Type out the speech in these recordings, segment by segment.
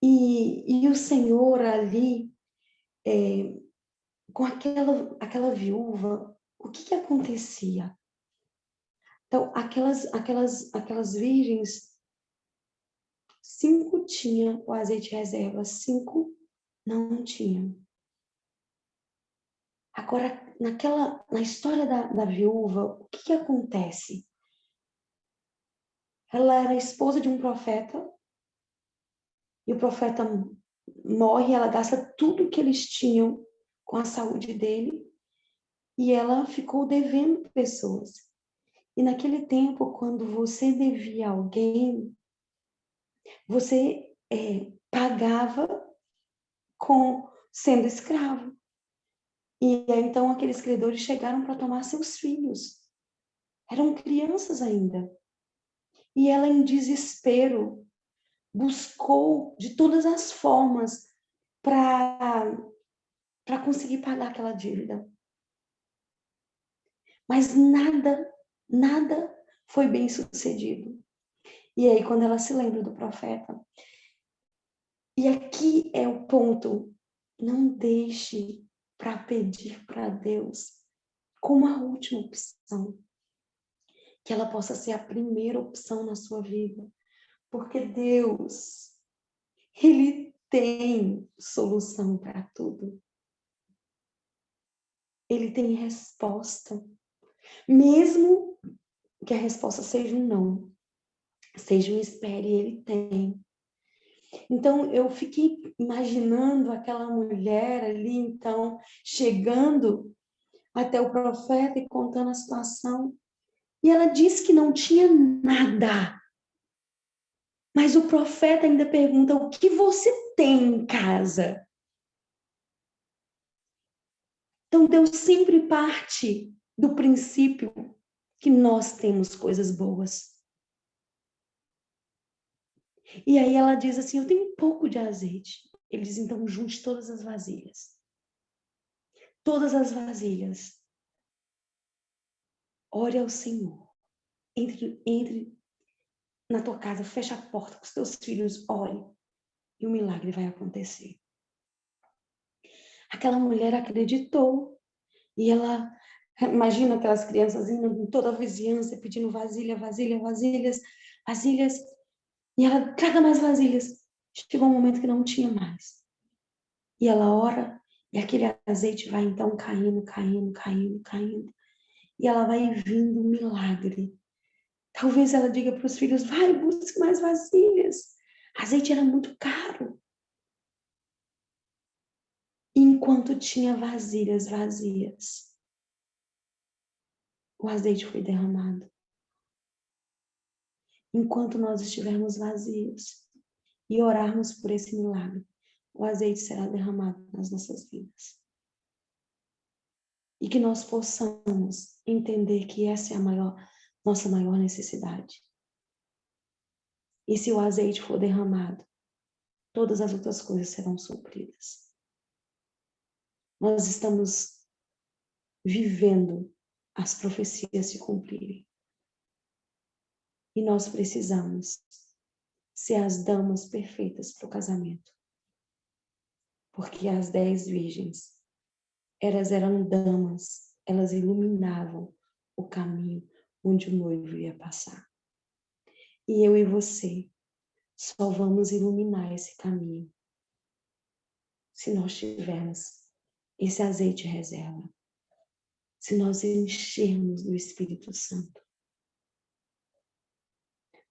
E o Senhor ali, com aquela viúva, o que que acontecia? Então, aquelas virgens, 5 tinham o azeite reserva, 5 não tinham. Agora, na história da viúva, o que que acontece? Ela era esposa de um profeta, e o profeta morre, ela gasta tudo que eles tinham com a saúde dele, e ela ficou devendo pessoas. E naquele tempo, quando você devia alguém, você pagava sendo escravo. E aí, então aqueles credores chegaram para tomar seus filhos. Eram crianças ainda. E ela, em desespero, buscou de todas as formas para conseguir pagar aquela dívida. Mas nada foi bem sucedido. E aí, quando ela se lembra do profeta, e aqui é o ponto, não deixe para pedir para Deus como a última opção, que ela possa ser a primeira opção na sua vida, porque Deus, Ele tem solução para tudo. Ele tem resposta. Mesmo que a resposta seja um não, seja um espere, Ele tem. Então, eu fiquei imaginando aquela mulher ali, então, chegando até o profeta e contando a situação. E ela disse que não tinha nada. Mas o profeta ainda pergunta: o que você tem em casa? Então, Deus sempre parte do princípio que nós temos coisas boas. E aí ela diz assim: eu tenho um pouco de azeite. Ele diz: então, junte todas as vasilhas. Todas as vasilhas. Ore ao Senhor. Entre na tua casa, fecha a porta com os teus filhos, ore. E o milagre vai acontecer. Aquela mulher acreditou. E ela, imagina aquelas crianças indo em toda a vizinhança, pedindo vasilhas. E ela, traga mais vasilhas. Chegou um momento que não tinha mais. E ela ora, e aquele azeite vai então caindo. E ela vai vindo um milagre. Talvez ela diga para os filhos: vai, busque mais vasilhas. Azeite era muito caro. Enquanto tinha vasilhas vazias, o azeite foi derramado. Enquanto nós estivermos vazios e orarmos por esse milagre, o azeite será derramado nas nossas vidas. E que nós possamos entender que essa é nossa maior necessidade. E se o azeite for derramado, todas as outras coisas serão supridas. Nós estamos vivendo as profecias se cumprirem. E nós precisamos ser as damas perfeitas para o casamento. Porque as 10 virgens, elas eram damas, elas iluminavam o caminho onde o noivo ia passar. E eu e você só vamos iluminar esse caminho se nós tivermos esse azeite reserva, se nós enchermos do Espírito Santo.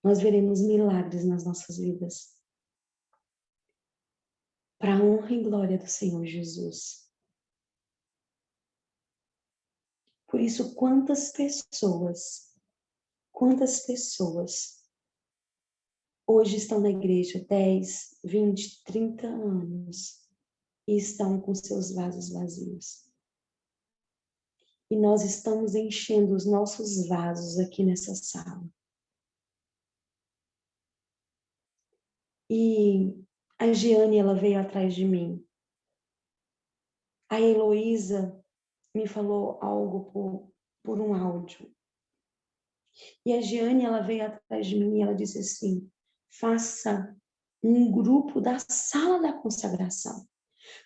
Nós veremos milagres nas nossas vidas. Para a honra e glória do Senhor Jesus. Por isso, quantas pessoas hoje estão na igreja 10, 20, 30 anos e estão com seus vasos vazios. E nós estamos enchendo os nossos vasos aqui nessa sala. E a Giane, ela veio atrás de mim. A Heloísa me falou algo por um áudio. E a Giane, ela veio atrás de mim e ela disse assim: faça um grupo da sala da consagração.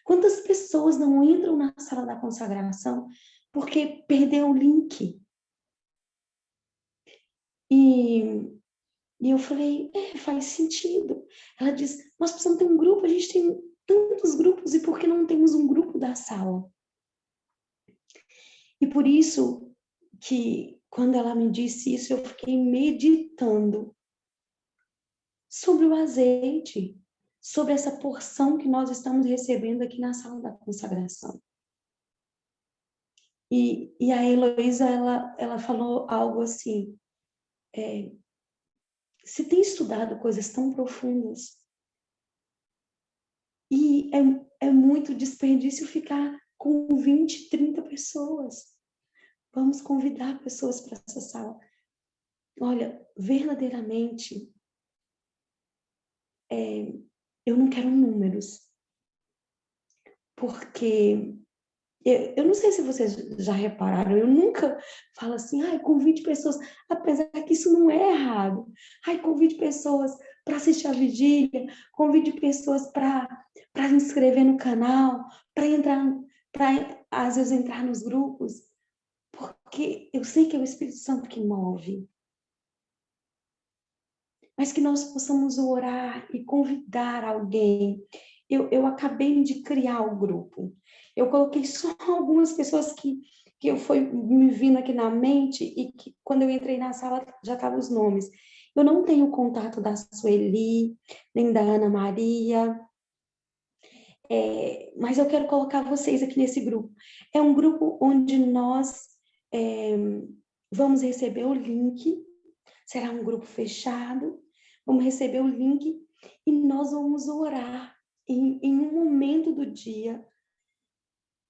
Quantas pessoas não entram na sala da consagração porque perdeu o link? E eu falei, faz sentido. Ela diz, nós precisamos ter um grupo, a gente tem tantos grupos, e por que não temos um grupo da sala? E por isso que, quando ela me disse isso, eu fiquei meditando sobre o azeite, sobre essa porção que nós estamos recebendo aqui na sala da consagração. E a Heloísa, ela falou algo assim, você tem estudado coisas tão profundas, e é muito desperdício ficar com 20, 30 pessoas. Vamos convidar pessoas para essa sala. Olha, verdadeiramente, eu não quero números, porque eu não sei se vocês já repararam, eu nunca falo assim, convide pessoas, apesar que isso não é errado. Convide pessoas para assistir a vigília, convide pessoas para se inscrever no canal, para entrar, para às vezes entrar nos grupos, porque eu sei que é o Espírito Santo que move. Mas que nós possamos orar e convidar alguém. Eu acabei de criar o grupo. Eu coloquei só algumas pessoas que eu fui me vindo aqui na mente, e que quando eu entrei na sala já estavam os nomes. Eu não tenho contato da Sueli, nem da Ana Maria, mas eu quero colocar vocês aqui nesse grupo. É um grupo onde nós vamos receber o link, será um grupo fechado, vamos receber o link e nós vamos orar em um momento do dia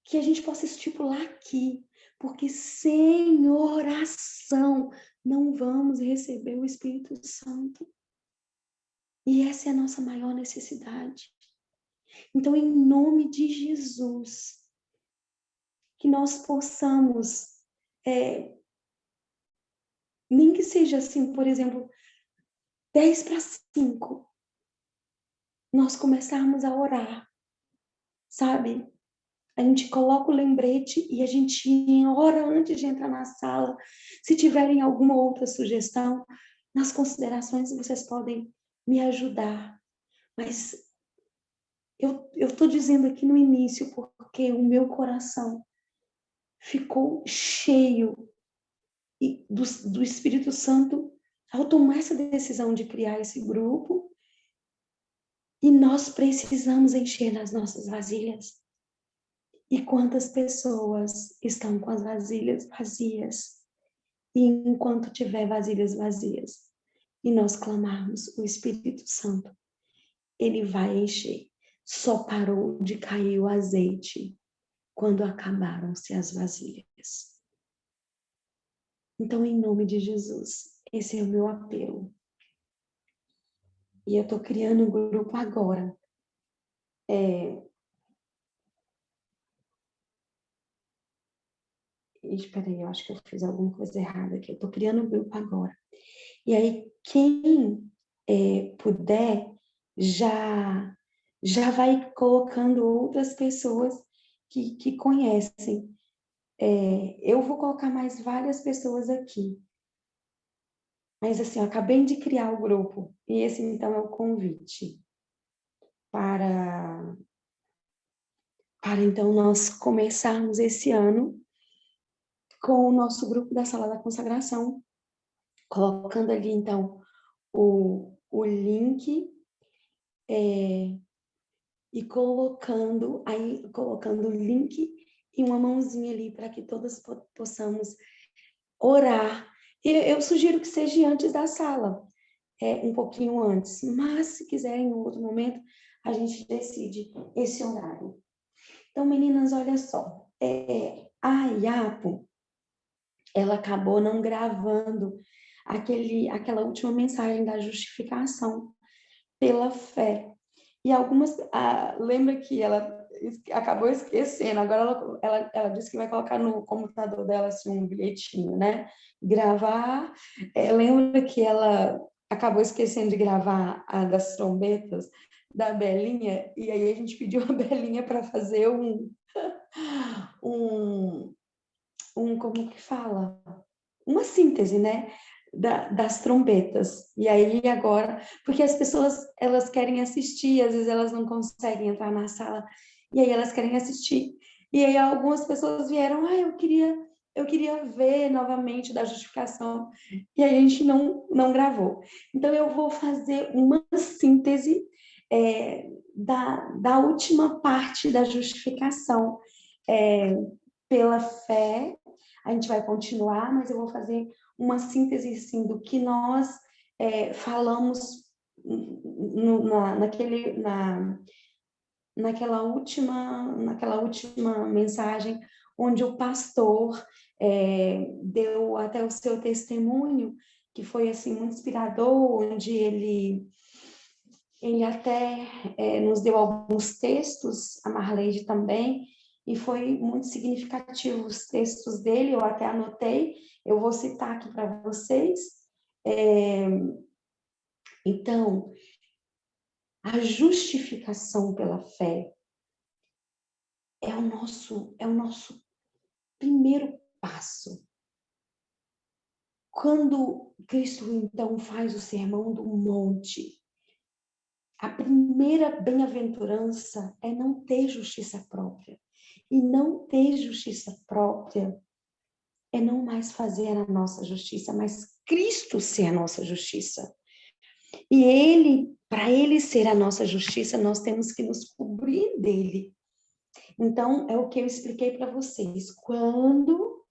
que a gente possa estipular aqui, porque sem oração não vamos receber o Espírito Santo. E essa é a nossa maior necessidade. Então, em nome de Jesus, que nós possamos, nem que seja assim, por exemplo, 10 para 5, nós começarmos a orar, sabe? A gente coloca o lembrete e a gente ora antes de entrar na sala. Se tiverem alguma outra sugestão, nas considerações vocês podem me ajudar. Mas eu estou dizendo aqui no início porque o meu coração ficou cheio do Espírito Santo ao tomar essa decisão de criar esse grupo. E nós precisamos encher as nossas vasilhas. E quantas pessoas estão com as vasilhas vazias? E enquanto tiver vasilhas vazias, e nós clamarmos o Espírito Santo, ele vai encher. Só parou de cair o azeite quando acabaram-se as vasilhas. Então, em nome de Jesus, esse é o meu apelo. E eu estou criando um grupo agora. Espera aí, eu acho que eu fiz alguma coisa errada aqui. Eu estou criando um grupo agora. E aí, quem puder, já vai colocando outras pessoas que conhecem. Eu vou colocar mais várias pessoas aqui. Mas assim, eu acabei de criar o grupo. E esse, então, é o convite para então nós começarmos esse ano com o nosso grupo da Sala da Consagração, colocando ali, então, o link e colocando o link e uma mãozinha ali para que todas possamos orar. Eu sugiro que seja antes da sala, um pouquinho antes, mas se quiser em outro momento, a gente decide esse horário. Então, meninas, olha só, a Iapo, ela acabou não gravando aquela última mensagem da justificação pela fé. E algumas, lembra que ela acabou esquecendo, agora ela disse que vai colocar no computador dela assim, um bilhetinho, né? Gravar. Lembra que ela acabou esquecendo de gravar a das trombetas da Belinha, e aí a gente pediu a Belinha para fazer um, como que fala? Uma síntese, né? Das trombetas. E aí agora, porque as pessoas, elas querem assistir, às vezes elas não conseguem entrar na sala, e aí elas querem assistir. E aí algumas pessoas vieram, eu queria ver novamente da justificação, e aí a gente não gravou. Então eu vou fazer uma síntese da última parte da justificação. Pela fé, a gente vai continuar, mas eu vou fazer uma síntese assim, do que nós falamos naquela última mensagem, onde o pastor deu até o seu testemunho, que foi assim muito inspirador, onde ele até nos deu alguns textos, a Marleide também, e foi muito significativo os textos dele, eu até anotei, eu vou citar aqui para vocês. Então, a justificação pela fé é o nosso primeiro passo. Quando Cristo, então, faz o sermão do monte, a primeira bem-aventurança é não ter justiça própria. E não ter justiça própria é não mais fazer a nossa justiça, mas Cristo ser a nossa justiça. E ele, para ele ser a nossa justiça, nós temos que nos cobrir dele. Então, é o que eu expliquei para vocês. Quando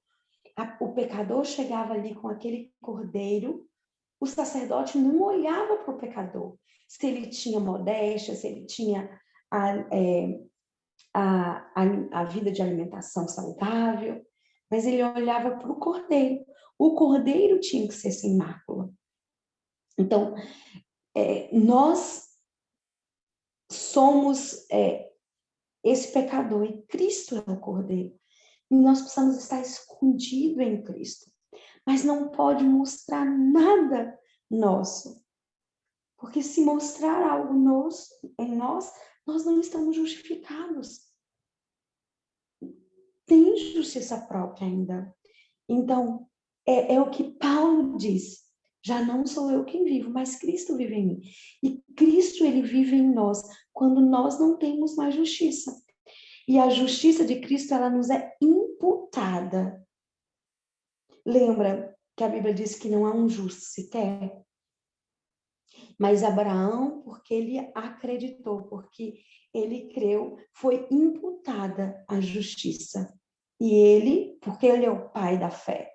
o pecador chegava ali com aquele cordeiro, o sacerdote não olhava para o pecador, se ele tinha modéstia, se ele tinha a vida de alimentação saudável, mas ele olhava para o cordeiro. O cordeiro tinha que ser sem mácula. Então, nós somos esse pecador e Cristo é o cordeiro. E nós precisamos estar escondido em Cristo. Mas não pode mostrar nada nosso. Porque se mostrar algo nosso, em nós não estamos justificados. Tem justiça própria ainda. Então, é o que Paulo diz. Já não sou eu quem vivo, mas Cristo vive em mim. E Cristo, ele vive em nós quando nós não temos mais justiça. E a justiça de Cristo, ela nos é imputada. Lembra que a Bíblia diz que não há um justo sequer? Mas Abraão, porque ele acreditou, porque ele creu, foi imputada a justiça. E ele, porque ele é o pai da fé,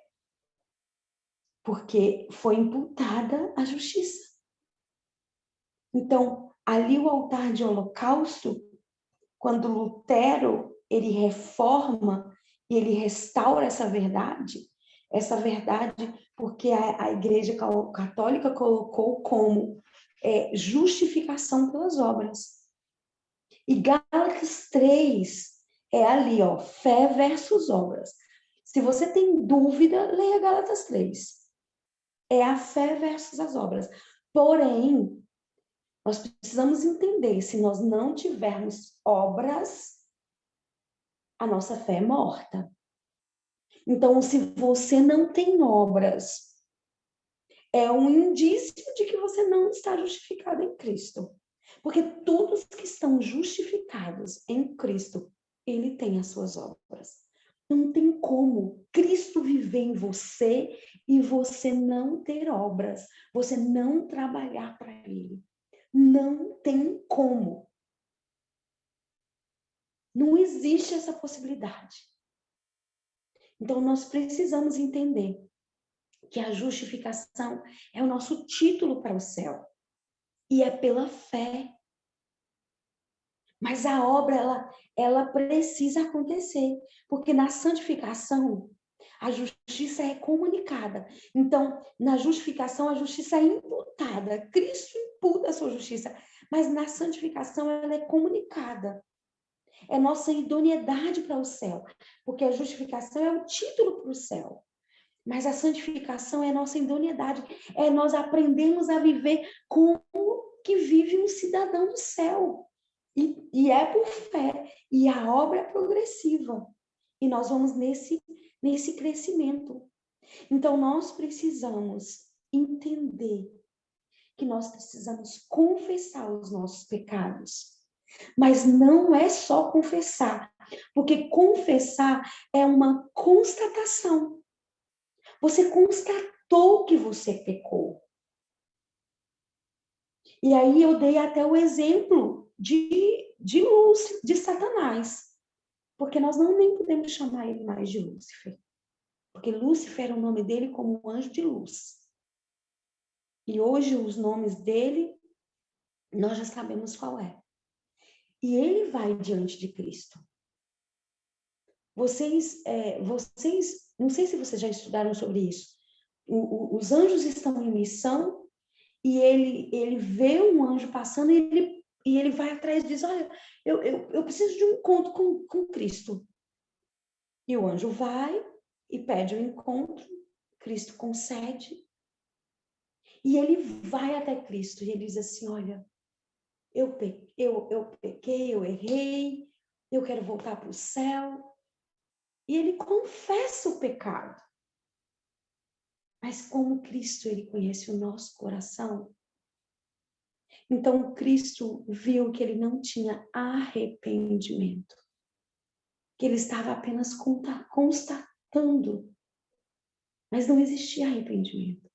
porque foi imputada a justiça. Então, ali o altar de holocausto, quando Lutero, ele reforma e ele restaura essa verdade porque a Igreja Católica colocou como justificação pelas obras. E Gálatas 3 é ali, ó, fé versus obras. Se você tem dúvida, leia Gálatas 3. É a fé versus as obras. Porém, nós precisamos entender, se nós não tivermos obras, a nossa fé é morta. Então, se você não tem obras, é um indício de que você não está justificado em Cristo. Porque todos que estão justificados em Cristo, ele tem as suas obras. Não tem como Cristo viver em você e você não ter obras, você não trabalhar para ele. Não tem como. Não existe essa possibilidade. Então, nós precisamos entender que a justificação é o nosso título para o céu. E é pela fé. Mas a obra, ela precisa acontecer. Porque na santificação, a justiça é comunicada. Então, na justificação, a justiça é imputada. Cristo imputa a sua justiça. Mas na santificação, ela é comunicada. É nossa idoneidade para o céu. Porque a justificação é o título para o céu. Mas a santificação é a nossa idoneidade, é nós aprendermos a viver como que vive um cidadão do céu. E é por fé, e a obra é progressiva. E nós vamos nesse crescimento. Então, nós precisamos entender que nós precisamos confessar os nossos pecados. Mas não é só confessar, porque confessar é uma constatação. Você constatou que você pecou. E aí eu dei até o exemplo de Lúcifer, de Satanás. Porque nós nem podemos chamar ele mais de Lúcifer. Porque Lúcifer era o nome dele como um anjo de luz. E hoje os nomes dele, nós já sabemos qual é. E ele vai diante de Cristo. Vocês, não sei se vocês já estudaram sobre isso. Os anjos estão em missão e ele vê um anjo passando e ele vai atrás e diz, olha, eu preciso de um encontro com Cristo. E o anjo vai e pede o encontro, Cristo concede. E ele vai até Cristo e ele diz assim, olha, eu pequei, eu errei, eu quero voltar para o céu. E ele confessa o pecado. Mas como Cristo, ele conhece o nosso coração. Então, Cristo viu que ele não tinha arrependimento. Que ele estava apenas constatando. Mas não existia arrependimento.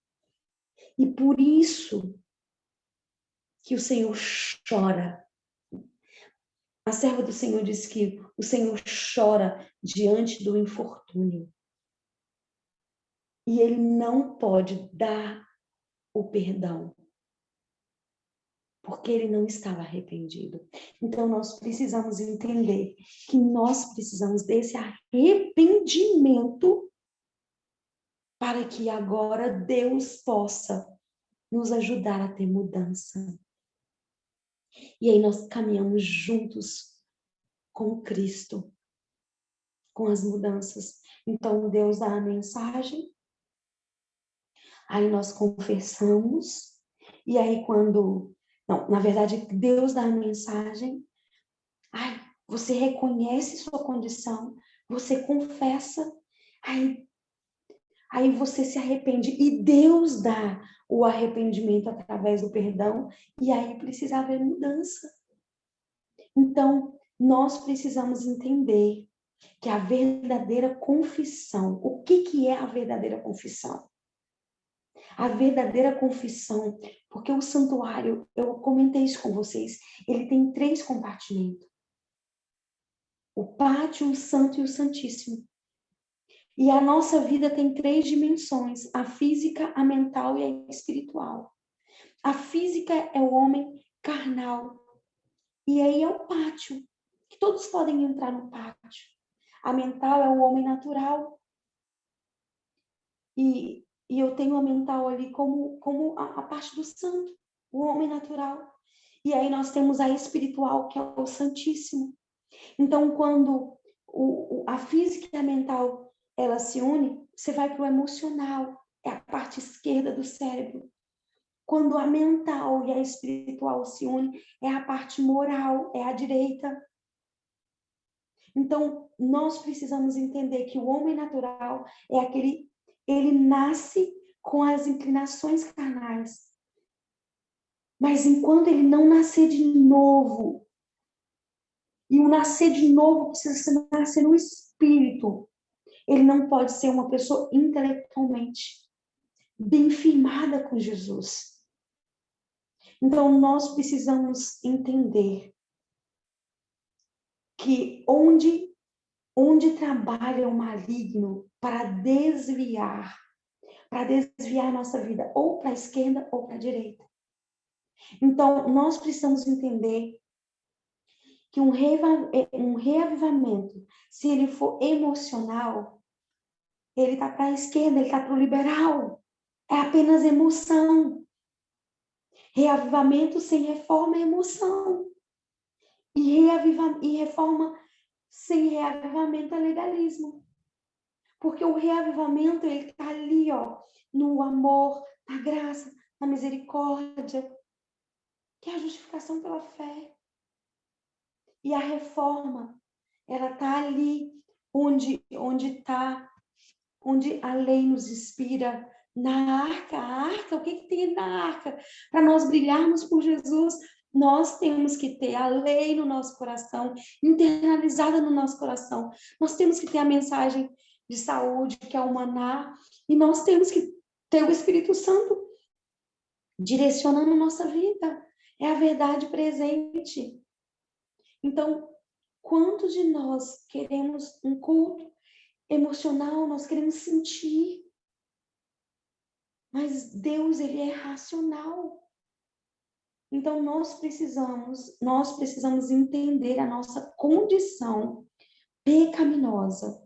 E por isso que o Senhor chora. A serva do Senhor diz que o Senhor chora diante do infortúnio. E ele não pode dar o perdão. Porque ele não estava arrependido. Então, nós precisamos entender que nós precisamos desse arrependimento para que agora Deus possa nos ajudar a ter mudança. E aí nós caminhamos juntos com Cristo, com as mudanças. Então, Deus dá a mensagem, aí nós confessamos, e aí não, na verdade, Deus dá a mensagem, você reconhece sua condição, você confessa, aí você se arrepende, e Deus dá o arrependimento através do perdão, e aí precisa haver mudança. Então, nós precisamos entender que a verdadeira confissão, o que é a verdadeira confissão? A verdadeira confissão, porque o santuário, eu comentei isso com vocês, ele tem 3 compartimentos. O pátio, o santo e o santíssimo. E a nossa vida tem 3 dimensões, a física, a mental e a espiritual. A física é o homem carnal. E aí é o pátio, que todos podem entrar no pátio. A mental é o homem natural. E eu tenho a mental ali como a parte do santo, o homem natural. E aí nós temos a espiritual, que é o santíssimo. Então, quando a física e a mental, ela se unem, você vai para o emocional, é a parte esquerda do cérebro. Quando a mental e a espiritual se unem, é a parte moral, é a direita. Então, nós precisamos entender que o homem natural é aquele, ele nasce com as inclinações carnais. Mas enquanto ele não nascer de novo, e o nascer de novo precisa nascer no espírito, ele não pode ser uma pessoa intelectualmente bem firmada com Jesus. Então, nós precisamos entender que onde trabalha o maligno para desviar a nossa vida, ou para a esquerda ou para a direita. Então, nós precisamos entender que um reavivamento, se ele for emocional, ele está para a esquerda, ele está para o liberal. É apenas emoção. Reavivamento sem reforma é emoção. E reforma sem reavivamento é legalismo. Porque o reavivamento, ele está ali, ó, no amor, na graça, na misericórdia, que é a justificação pela fé. E a reforma, ela está ali onde a lei nos inspira, na arca. A arca, o que tem na arca? Para nós brilharmos por Jesus, nós temos que ter a lei no nosso coração, internalizada no nosso coração. Nós temos que ter a mensagem de saúde, que é o maná, e nós temos que ter o Espírito Santo direcionando nossa vida. É a verdade presente. Então, quantos de nós queremos um culto emocional, nós queremos sentir, mas Deus, ele é racional. Então, nós precisamos entender a nossa condição pecaminosa.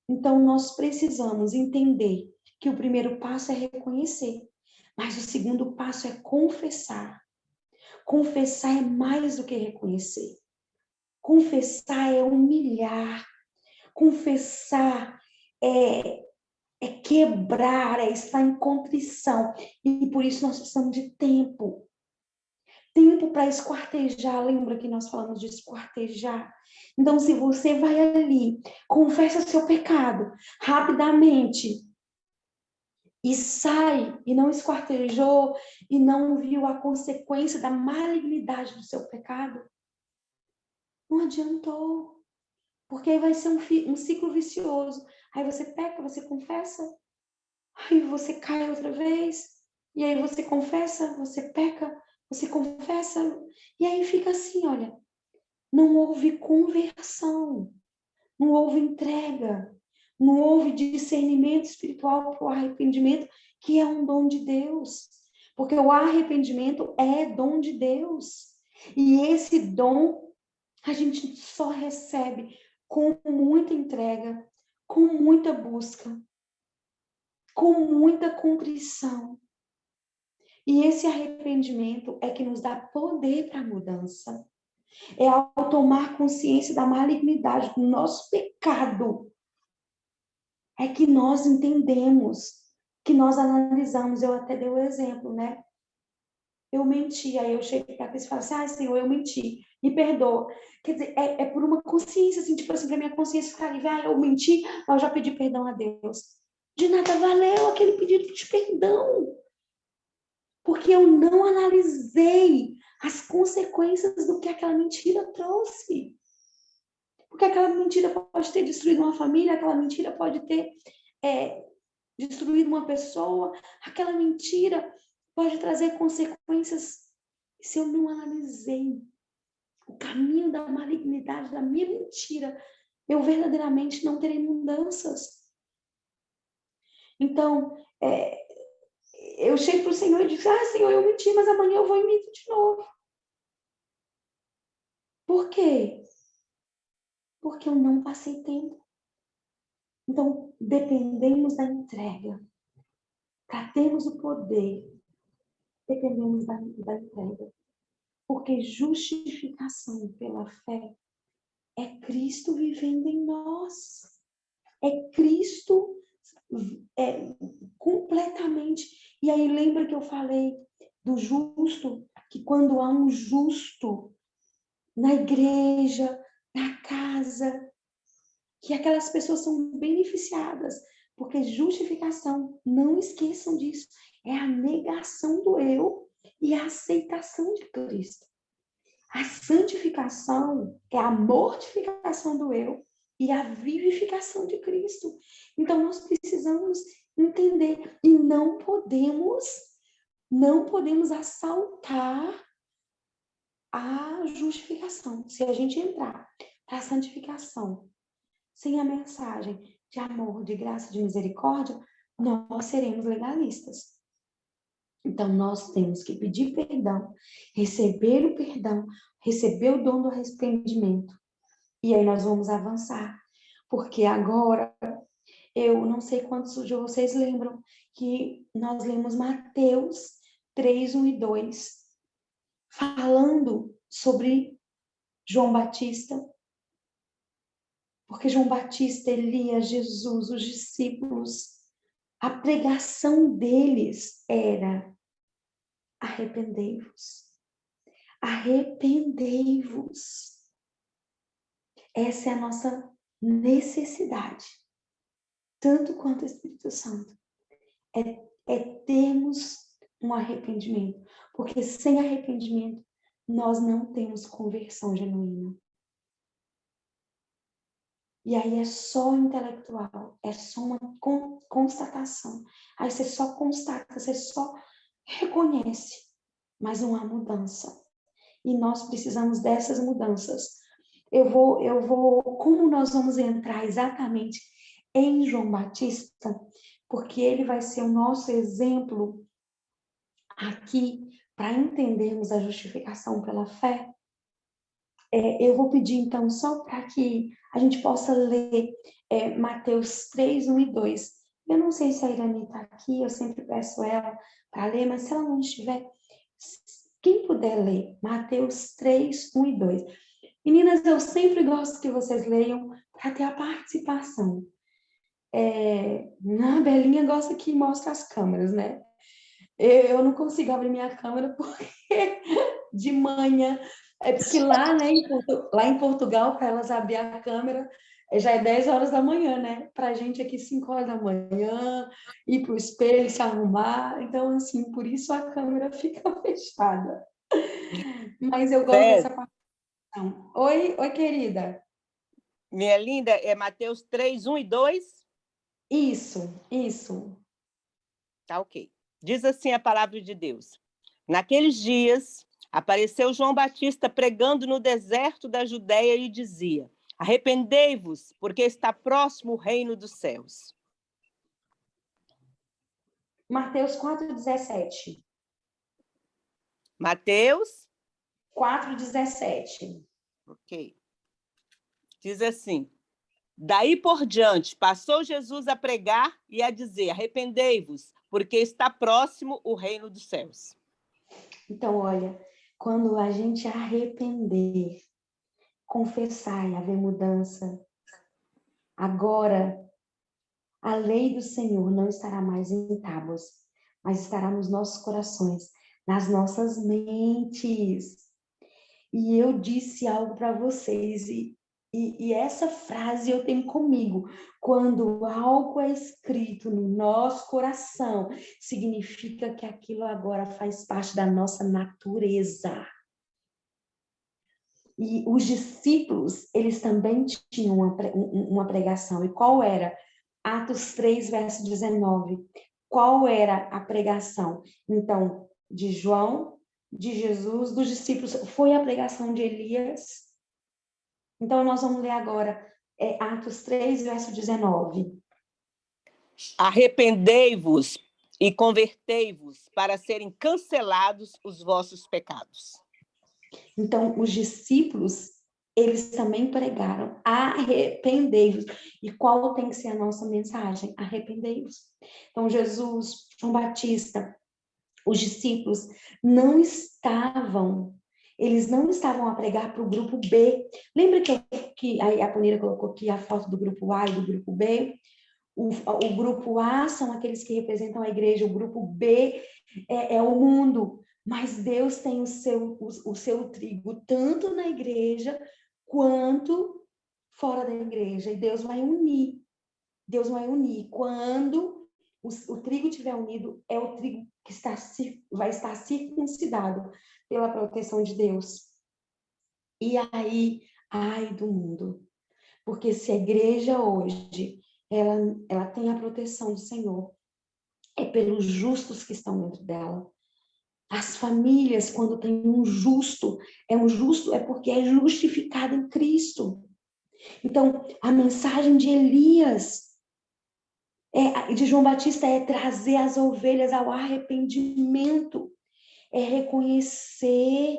Então, nós precisamos entender que o primeiro passo é reconhecer, mas o segundo passo é confessar. Confessar é mais do que reconhecer. Confessar é humilhar. Confessar é quebrar, é estar em contrição. E por isso nós precisamos de tempo. Tempo para esquartejar. Lembra que nós falamos de esquartejar? Então, se você vai ali, confessa seu pecado rapidamente e sai, e não esquartejou, e não viu a consequência da malignidade do seu pecado, não adiantou. Porque aí vai ser um ciclo vicioso. Aí você peca, você confessa, aí você cai outra vez, e aí você confessa, você peca, você confessa, e aí fica assim, olha, não houve conversão, não houve entrega, não houve discernimento espiritual para o arrependimento, que é um dom de Deus, porque o arrependimento é dom de Deus, e esse dom a gente só recebe com muita entrega, com muita busca, com muita contrição. E esse arrependimento é que nos dá poder para a mudança. É ao tomar consciência da malignidade do nosso pecado, é que nós entendemos, que nós analisamos. Eu até dei o exemplo, né? Eu menti, aí eu cheguei para Cristo e falei assim, ah, Senhor, eu menti, me perdoa. Quer dizer, é por uma consciência, assim, tipo assim, para minha consciência ficar livre, ah, eu menti, mas eu já pedi perdão a Deus. De nada valeu aquele pedido de perdão. Porque eu não analisei as consequências do que aquela mentira trouxe. Porque aquela mentira pode ter destruído uma família, aquela mentira pode ter destruído uma pessoa, aquela mentira pode trazer consequências. Se eu não analisei o caminho da malignidade da minha mentira, eu verdadeiramente não terei mudanças. Então, eu chego para o Senhor e digo, ah, Senhor, eu menti, mas amanhã eu vou e minto de novo. Por quê? Porque eu não passei tempo. Então, dependemos da entrega. Para termos o poder, dependemos da entrega. Porque justificação pela fé é Cristo vivendo em nós. É Cristo completamente. E aí lembra que eu falei do justo, que quando há um justo na igreja, na casa, que aquelas pessoas são beneficiadas, porque justificação, não esqueçam disso, é a negação do eu e a aceitação de Cristo. A santificação é a mortificação do eu e a vivificação de Cristo. Então, nós precisamos entender e não podemos assaltar a justificação. Se a gente entrar para a santificação sem a mensagem de amor, de graça, de misericórdia, nós seremos legalistas. Então, nós temos que pedir perdão, receber o perdão, receber o dom do arrependimento. E aí nós vamos avançar. Porque agora, eu não sei quantos de vocês lembram que nós lemos Mateus 3, 1 e 2, falando sobre João Batista. Porque João Batista, Elias, Jesus, os discípulos, a pregação deles era: arrependei-vos. Arrependei-vos. Essa é a nossa necessidade, tanto quanto o Espírito Santo. É termos um arrependimento. Porque sem arrependimento, nós não temos conversão genuína. E aí é só intelectual, é só uma constatação. Aí você só constata, você só reconhece, mas não há mudança. E nós precisamos dessas mudanças. Como nós vamos entrar exatamente em João Batista, porque ele vai ser o nosso exemplo aqui para entendermos a justificação pela fé. Eu vou pedir, então, só para que a gente possa ler Mateus 3, 1 e 2. Eu não sei se a Irani está aqui, eu sempre peço ela para ler, mas se ela não estiver, quem puder ler, Mateus 3, 1 e 2. Meninas, eu sempre gosto que vocês leiam para ter a participação. A Belinha gosta que mostre as câmeras, né? Eu não consigo abrir minha câmera porque de manhã, porque lá, né, lá em Portugal, para elas abrir a câmera, já é 10 horas da manhã, né? Para a gente aqui, 5 horas da manhã, ir para o espelho, se arrumar. Então, assim, por isso a câmera fica fechada. Mas eu gosto dessa participação. Oi, querida. Minha linda, é Mateus 3, 1 e 2? Isso. Tá ok. Diz assim a palavra de Deus. Naqueles dias, apareceu João Batista pregando no deserto da Judéia e dizia: arrependei-vos, porque está próximo o reino dos céus. Mateus 4,17. Mateus 4,17. Ok. Diz assim: daí por diante, passou Jesus a pregar e a dizer: arrependei-vos, porque está próximo o reino dos céus. Então, olha, quando a gente arrepender, confessar e haver mudança, agora a lei do Senhor não estará mais em tábuas, mas estará nos nossos corações, nas nossas mentes. E eu disse algo para vocês, e essa frase eu tenho comigo. Quando algo é escrito no nosso coração, significa que aquilo agora faz parte da nossa natureza. E os discípulos, eles também tinham uma pregação. E qual era? Atos 3, verso 19. Qual era a pregação? Então, de João, de Jesus, dos discípulos, foi a pregação de Elias. Então, nós vamos ler agora Atos 3, verso 19. Arrependei-vos e convertei-vos para serem cancelados os vossos pecados. Então, os discípulos, eles também pregaram: arrependei-vos. E qual tem que ser a nossa mensagem? Arrependei-vos. Então, Jesus, João Batista, os discípulos eles não estavam a pregar para o grupo B. Lembra que a Ponira colocou aqui a foto do grupo A e do grupo B? O grupo A são aqueles que representam a igreja, o grupo B é o mundo. Mas Deus tem o seu trigo tanto na igreja quanto fora da igreja. E Deus vai unir. Deus vai unir. Quando o trigo estiver unido, é o trigo que vai estar circuncidado pela proteção de Deus. E aí, ai do mundo. Porque se a igreja hoje, ela tem a proteção do Senhor, é pelos justos que estão dentro dela. As famílias, quando tem um justo é porque é justificado em Cristo. Então, a mensagem de Elias, de João Batista, é trazer as ovelhas ao arrependimento, é reconhecer,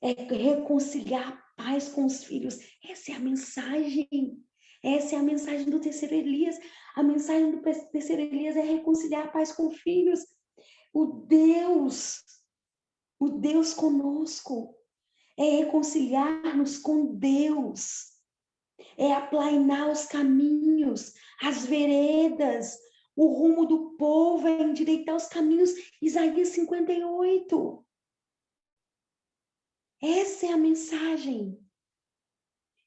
é reconciliar a paz com os filhos. Essa é a mensagem. Essa é a mensagem do terceiro Elias. A mensagem do terceiro Elias é reconciliar a paz com filhos. O Deus conosco, é reconciliar-nos com Deus. é aplainar os caminhos, as veredas, o rumo do povo, é endireitar os caminhos. Isaías 58. Essa é a mensagem.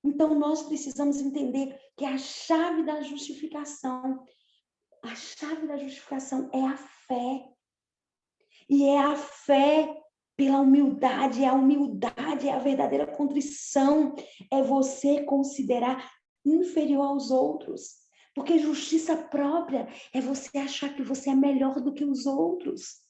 Então, nós precisamos entender que a chave da justificação é a fé. E é a fé pela humildade, a humildade é a verdadeira contrição, é você considerar inferior aos outros. Porque justiça própria é você achar que você é melhor do que os outros.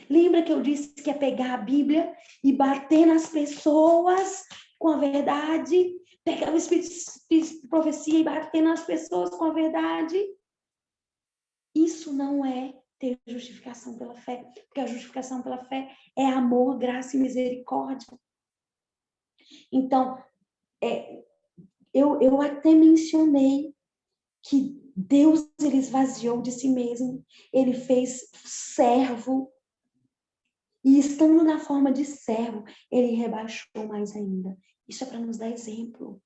Lembra que eu disse que é pegar a Bíblia e bater nas pessoas com a verdade? Pegar o espírito de profecia e bater nas pessoas com a verdade? Isso não é ter justificação pela fé, porque a justificação pela fé é amor, graça e misericórdia. Então, eu até mencionei que Deus, ele esvaziou de si mesmo, ele fez servo, e estando na forma de servo, ele rebaixou mais ainda. Isso é para nos dar exemplo.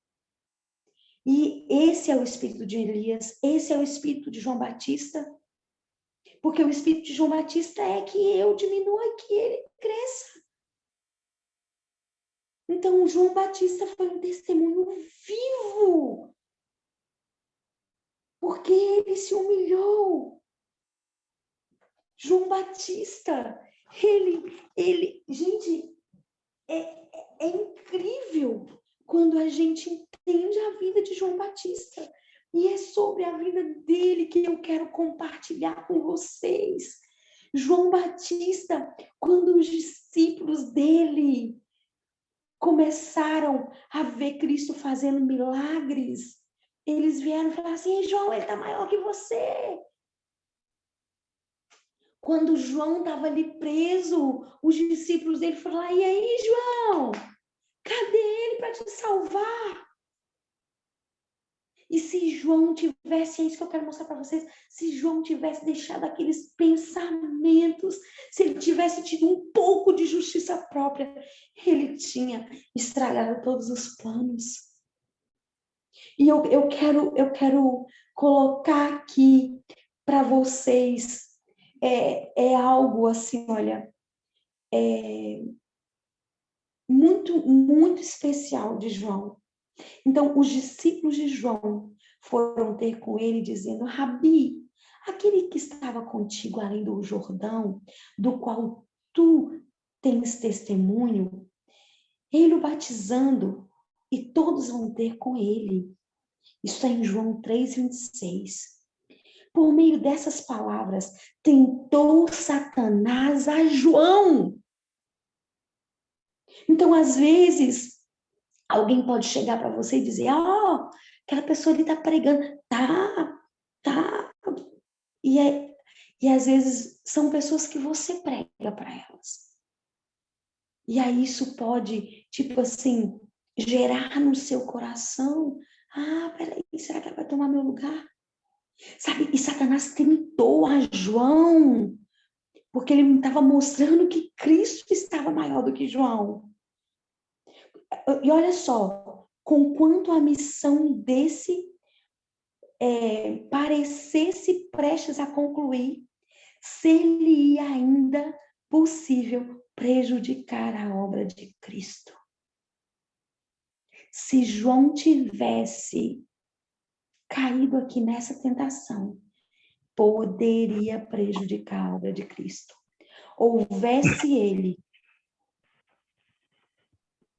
E esse é o espírito de Elias, esse é o espírito de João Batista, porque o espírito de João Batista é que eu diminua e que ele cresça. Então, João Batista foi um testemunho vivo, porque ele se humilhou. João Batista, gente, é incrível quando a gente entende a vida de João Batista. E é sobre a vida dele que eu quero compartilhar com vocês. João Batista, quando os discípulos dele começaram a ver Cristo fazendo milagres, eles vieram falar assim: João, ele está maior que você. Quando João estava ali preso, os discípulos dele foram lá: e aí, João? Cadê ele para te salvar? E se João tivesse, é isso que eu quero mostrar para vocês, se João tivesse deixado aqueles pensamentos, se ele tivesse tido um pouco de justiça própria, ele tinha estragado todos os planos. E eu quero colocar aqui para vocês, é algo assim, olha, muito, muito especial de João. Então, os discípulos de João foram ter com ele dizendo: Rabi, aquele que estava contigo além do Jordão, do qual tu tens testemunho, ele o batizando, e todos vão ter com ele. Isso está em João 3:26. Por meio dessas palavras, tentou Satanás a João. Então, às vezes, alguém pode chegar para você e dizer: aquela pessoa ali está pregando. Tá. E às vezes são pessoas que você prega para elas. E aí isso pode, tipo assim, gerar no seu coração: peraí, será que ela vai tomar meu lugar? Sabe? E Satanás tentou a João, porque ele estava mostrando que Cristo estava maior do que João. E olha só, conquanto a missão desse parecesse prestes a concluir, seria ainda possível prejudicar a obra de Cristo. Se João tivesse caído aqui nessa tentação, poderia prejudicar a obra de Cristo. Houvesse ele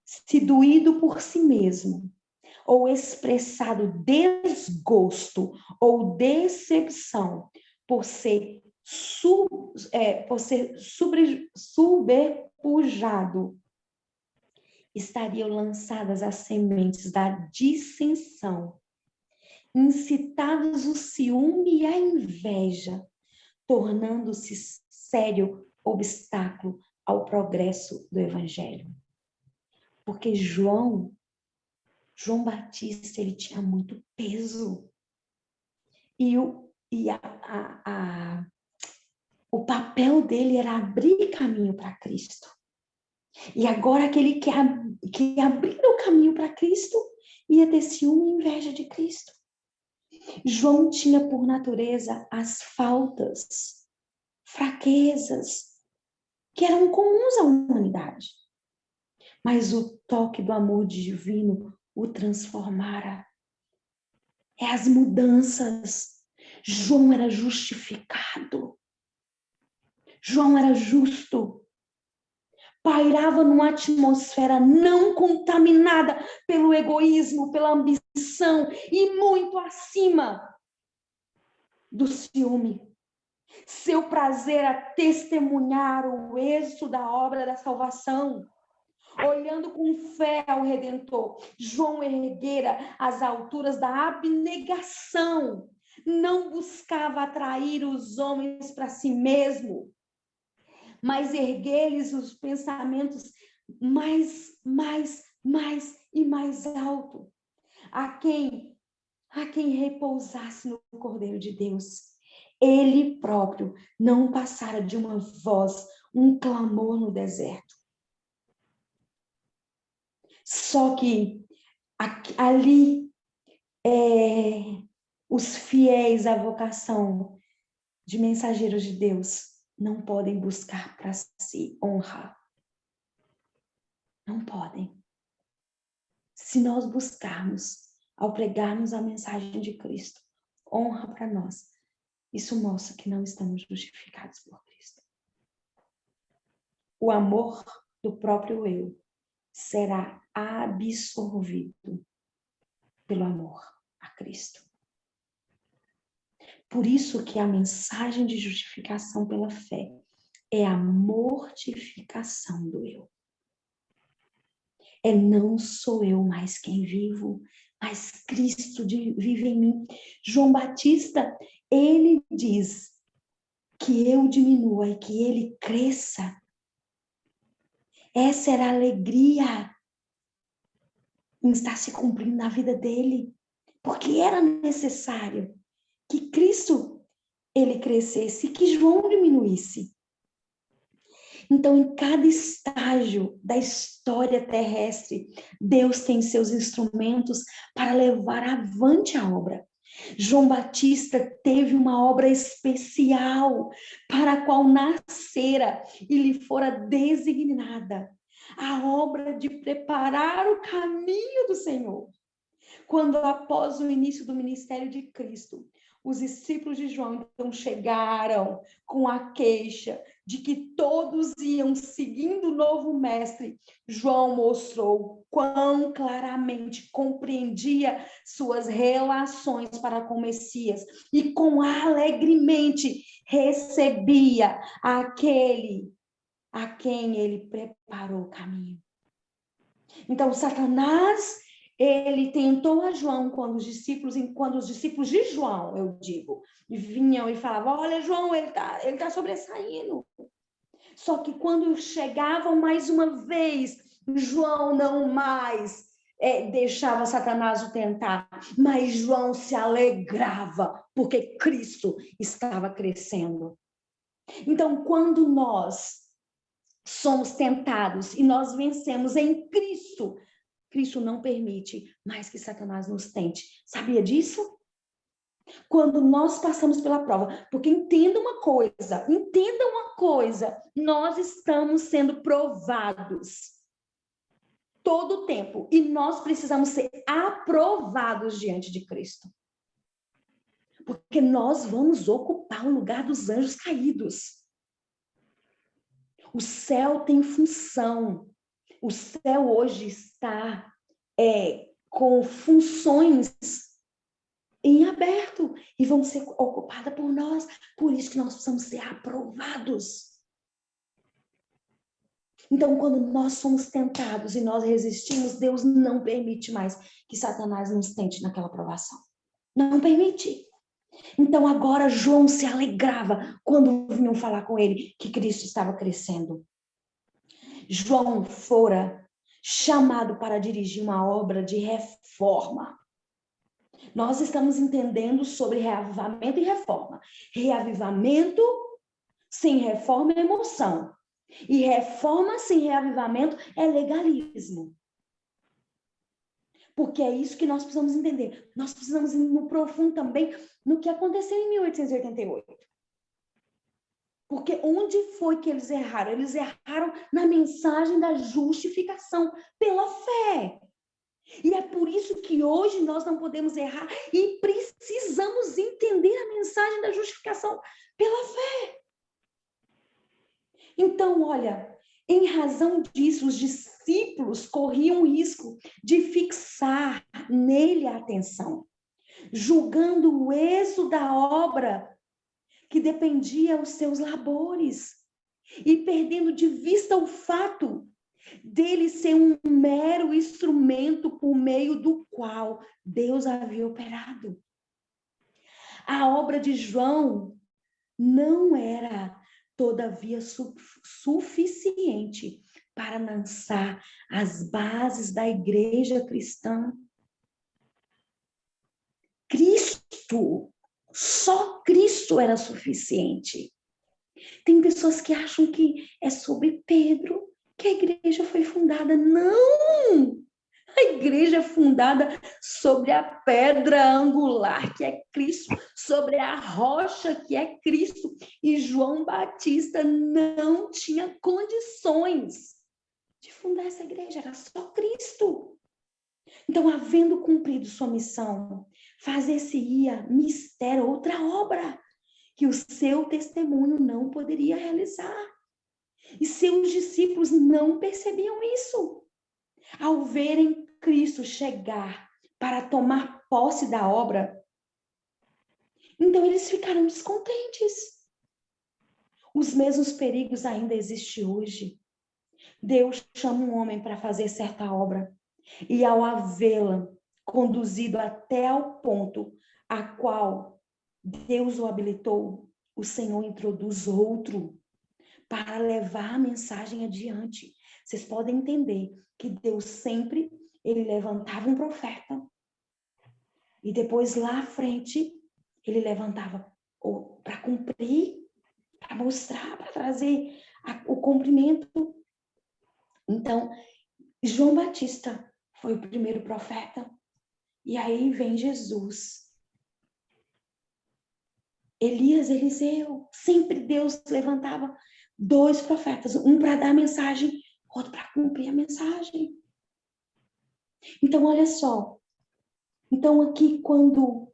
se doído por si mesmo, ou expressado desgosto ou decepção por ser sobrepujado, estariam lançadas as sementes da dissensão, incitados o ciúme e a inveja, tornando-se sério obstáculo ao progresso do Evangelho. Porque João Batista, ele tinha muito peso. E o papel dele era abrir caminho para Cristo. E agora aquele que abriu o caminho para Cristo, ia ter ciúme e inveja de Cristo. João tinha por natureza as faltas, fraquezas, que eram comuns à humanidade. Mas o toque do amor divino o transformara. É as mudanças. João era justificado. João era justo. Pairava numa atmosfera não contaminada pelo egoísmo, pela ambição e muito acima do ciúme. Seu prazer era testemunhar o êxito da obra da salvação. Olhando com fé ao Redentor, João erguera as alturas da abnegação. Não buscava atrair os homens para si mesmo, mas erguer-lhes os pensamentos mais e mais alto. A quem repousasse no Cordeiro de Deus. Ele próprio não passara de uma voz, um clamor no deserto. Só que ali os fiéis à vocação de mensageiros de Deus não podem buscar para si honra. Não podem. Se nós buscarmos, ao pregarmos a mensagem de Cristo, honra para nós, isso mostra que não estamos justificados por Cristo. O amor do próprio eu será absorvido pelo amor a Cristo. Por isso que a mensagem de justificação pela fé é a mortificação do eu. Não sou eu mais quem vivo, mas Cristo vive em mim. João Batista, ele diz que eu diminua e que ele cresça. Essa era a alegria em estar se cumprindo na vida dele, porque era necessário que Cristo, ele crescesse e que João diminuísse. Então, em cada estágio da história terrestre, Deus tem seus instrumentos para levar avante a obra. João Batista teve uma obra especial para a qual nascera e lhe fora designada. A obra de preparar o caminho do Senhor. Quando, após o início do ministério de Cristo, os discípulos de João então chegaram com a queixa de que todos iam seguindo o novo mestre, João mostrou quão claramente compreendia suas relações para com o Messias e com alegremente recebia aquele a quem ele preparou o caminho. Então, Satanás, ele tentou a João quando os discípulos de João, eu digo, vinham e falavam, olha, João, ele tá sobressaindo. Só que quando chegavam mais uma vez, João não mais deixava Satanás o tentar, mas João se alegrava, porque Cristo estava crescendo. Então, quando nós somos tentados e nós vencemos em Cristo, Cristo não permite mais que Satanás nos tente. Sabia disso? Quando nós passamos pela prova, porque entenda uma coisa, nós estamos sendo provados todo o tempo e nós precisamos ser aprovados diante de Cristo. Porque nós vamos ocupar o lugar dos anjos caídos. O céu tem função. O céu hoje está com funções em aberto e vão ser ocupadas por nós. Por isso que nós precisamos ser aprovados. Então, quando nós somos tentados e nós resistimos, Deus não permite mais que Satanás nos tente naquela aprovação. Não permite. Então, agora João se alegrava quando vinham falar com ele que Cristo estava crescendo. João fora chamado para dirigir uma obra de reforma. Nós estamos entendendo sobre reavivamento e reforma. Reavivamento sem reforma é emoção. E reforma sem reavivamento é legalismo. Porque é isso que nós precisamos entender. Nós precisamos ir no profundo também no que aconteceu em 1888. Porque onde foi que eles erraram? Eles erraram na mensagem da justificação pela fé. E é por isso que hoje nós não podemos errar e precisamos entender a mensagem da justificação pela fé. Então, olha, em razão disso, os discípulos corriam o risco de fixar nele a atenção, julgando o êxito da obra que dependia dos seus labores e perdendo de vista o fato dele ser um mero instrumento por meio do qual Deus havia operado. A obra de João não era, todavia, suficiente para lançar as bases da igreja cristã. Cristo, só Cristo era suficiente. Tem pessoas que acham que é sobre Pedro que a igreja foi fundada. Não! A igreja é fundada sobre a pedra angular, que é Cristo, sobre a rocha, que é Cristo. E João Batista não tinha condições de fundar essa igreja, era só Cristo. Então, havendo cumprido sua missão, fazer-se-ia mistério, outra obra, que o seu testemunho não poderia realizar. E seus discípulos não percebiam isso. Ao verem Cristo chegar para tomar posse da obra, então eles ficaram descontentes. Os mesmos perigos ainda existem hoje. Deus chama um homem para fazer certa obra, e ao havê-la conduzido até ao ponto a qual Deus o habilitou, o Senhor introduz outro para levar a mensagem adiante. Vocês podem entender que Deus sempre, ele levantava um profeta e depois lá à frente, ele levantava para cumprir, para mostrar, para trazer o cumprimento. Então, João Batista foi o primeiro profeta e aí vem Jesus. Elias, Eliseu, sempre Deus levantava 2 profetas, um para dar a mensagem, outro para cumprir a mensagem. Então, olha só. Então, aqui, quando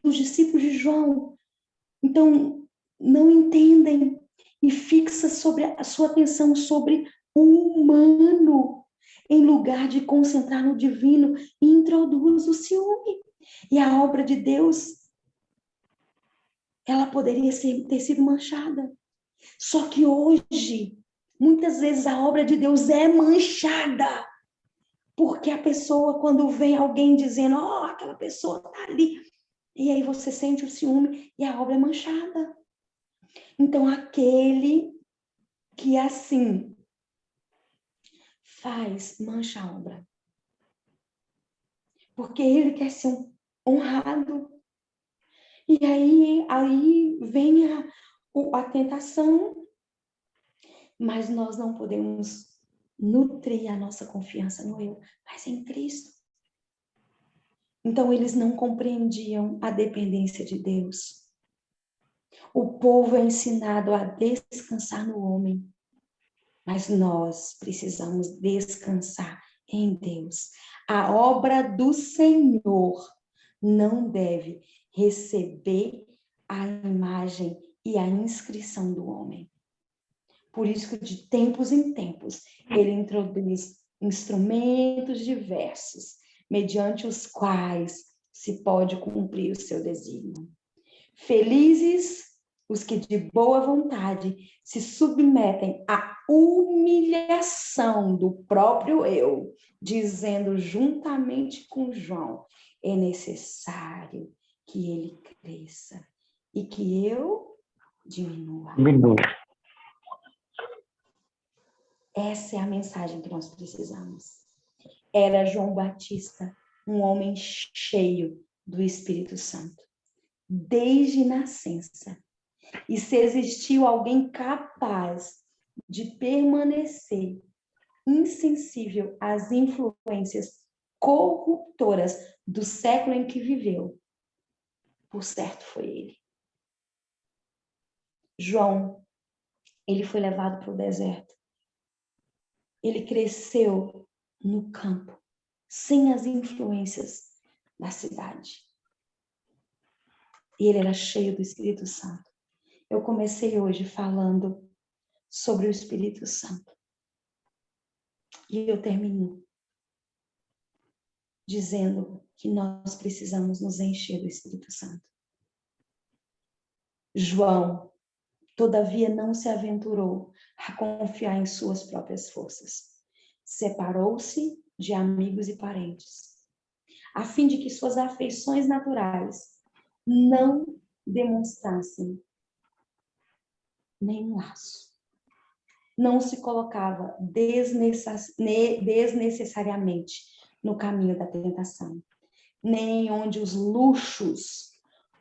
os discípulos de João, então, não entendem e fixa sobre a sua atenção sobre o humano, em lugar de concentrar no divino, e introduz o ciúme. E a obra de Deus, ela poderia ter sido manchada. Só que hoje, muitas vezes a obra de Deus é manchada. Porque a pessoa, quando vem alguém dizendo, aquela pessoa está ali, e aí você sente o ciúme e a obra é manchada. Então, aquele que assim faz, mancha a obra. Porque ele quer ser honrado. E aí vem a tentação, mas nós não podemos nutrir a nossa confiança no eu, mas em Cristo. Então, eles não compreendiam a dependência de Deus. O povo é ensinado a descansar no homem, mas nós precisamos descansar em Deus. A obra do Senhor não deve receber a imagem e a inscrição do homem. Por isso que de tempos em tempos ele introduz instrumentos diversos, mediante os quais se pode cumprir o seu desígnio. Felizes os que de boa vontade se submetem à humilhação do próprio eu, dizendo juntamente com João, é necessário que ele cresça e que eu diminua. Essa é a mensagem que nós precisamos. Era João Batista, um homem cheio do Espírito Santo, desde nascença. E se existiu alguém capaz de permanecer insensível às influências corruptoras do século em que viveu, por certo foi ele. João, ele foi levado para o deserto. Ele cresceu no campo, sem as influências da cidade. E ele era cheio do Espírito Santo. Eu comecei hoje falando sobre o Espírito Santo. E eu termino dizendo que nós precisamos nos encher do Espírito Santo. João, todavia, não se aventurou a confiar em suas próprias forças. Separou-se de amigos e parentes, a fim de que suas afeições naturais não demonstrassem nenhum laço. Não se colocava desnecessariamente no caminho da tentação, nem onde os luxos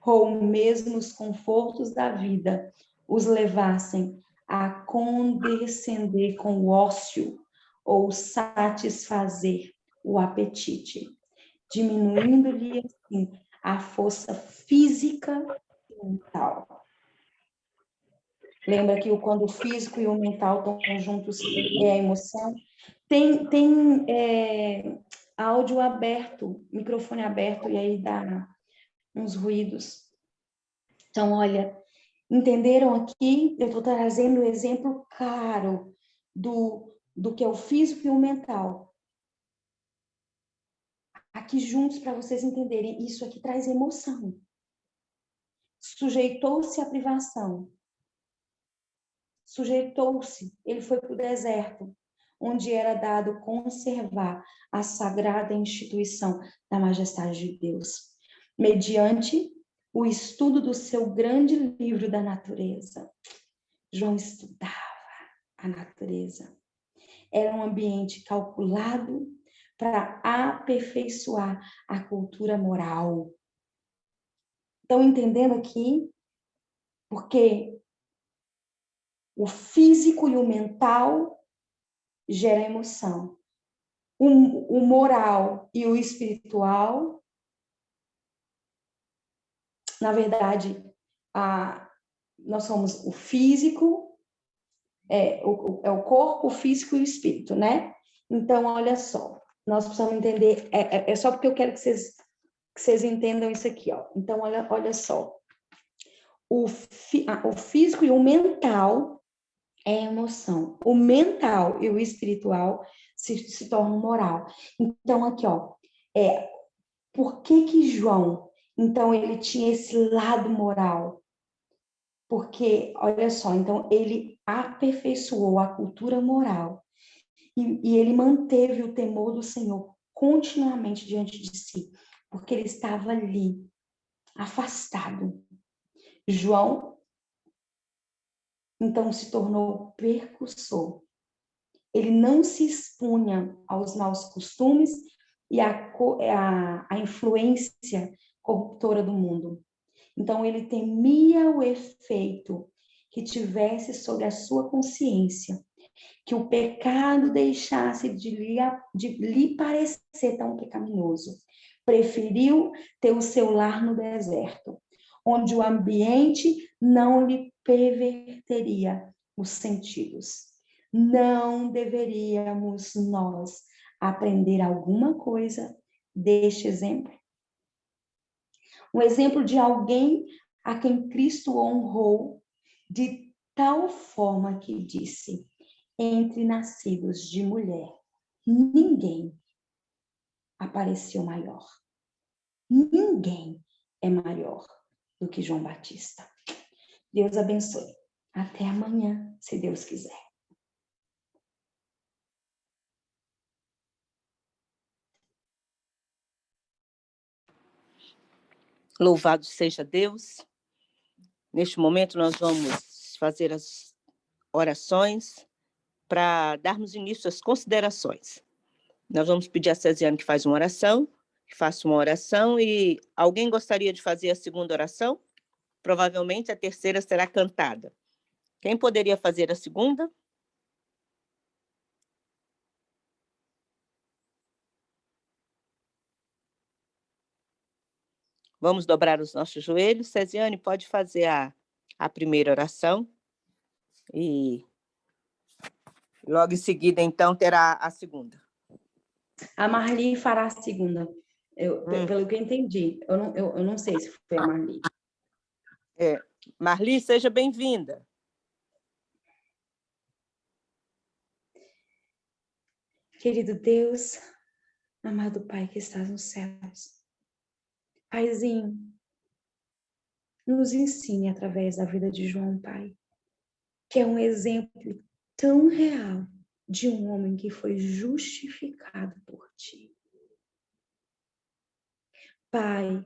ou mesmo os confortos da vida os levassem a condescender com o ócio ou satisfazer o apetite, diminuindo-lhe assim a força física e mental. Lembra que quando o físico e o mental estão juntos é a emoção? Tem áudio aberto, microfone aberto, e aí dá uns ruídos. Então, olha, entenderam aqui? Eu estou trazendo um exemplo claro do que é o físico e o mental. Aqui juntos para vocês entenderem, isso aqui traz emoção. Sujeitou-se à privação. Sujeitou-se, ele foi para o deserto, onde era dado conservar a sagrada instituição da majestade de Deus, mediante o estudo do seu grande livro da natureza. João estudava a natureza. Era um ambiente calculado para aperfeiçoar a cultura moral. Estão entendendo aqui? Porque o físico e o mental gera emoção. O moral e o espiritual, na verdade, nós somos o físico, é o corpo, o físico e o espírito, né? Então, olha só, nós precisamos entender, é só porque eu quero que vocês entendam isso aqui, ó. Então, olha só. O físico e o mental é emoção. O mental e o espiritual se tornam moral. Então, aqui, ó, por que João, então, ele tinha esse lado moral? Porque, olha só, então, ele aperfeiçoou a cultura moral e ele manteve o temor do Senhor continuamente diante de si, porque ele estava ali, afastado. João, então, se tornou precursor. Ele não se expunha aos maus costumes e à influência corruptora do mundo. Então, ele temia o efeito que tivesse sobre a sua consciência, que o pecado deixasse de lhe parecer tão pecaminoso. Preferiu ter o seu lar no deserto, onde o ambiente não lhe perverteria os sentidos. Não deveríamos nós aprender alguma coisa deste exemplo? Um exemplo de alguém a quem Cristo honrou de tal forma que disse: entre nascidos de mulher, ninguém apareceu maior. Ninguém é maior do que João Batista. Deus abençoe. Até amanhã, se Deus quiser. Louvado seja Deus. Neste momento, nós vamos fazer as orações para darmos início às considerações. Nós vamos pedir a Cesiane que faça uma oração, e alguém gostaria de fazer a segunda oração? Provavelmente a terceira será cantada. Quem poderia fazer a segunda? Vamos dobrar os nossos joelhos. Cesiane, pode fazer a primeira oração. E logo em seguida, então, terá a segunda. A Marli fará a segunda. Pelo que eu entendi. Eu não sei se foi a Marli. Marli, seja bem-vinda. Querido Deus, amado Pai que estás nos céus, Paizinho, nos ensine através da vida de João, Pai, que é um exemplo tão real de um homem que foi justificado por Ti. Pai,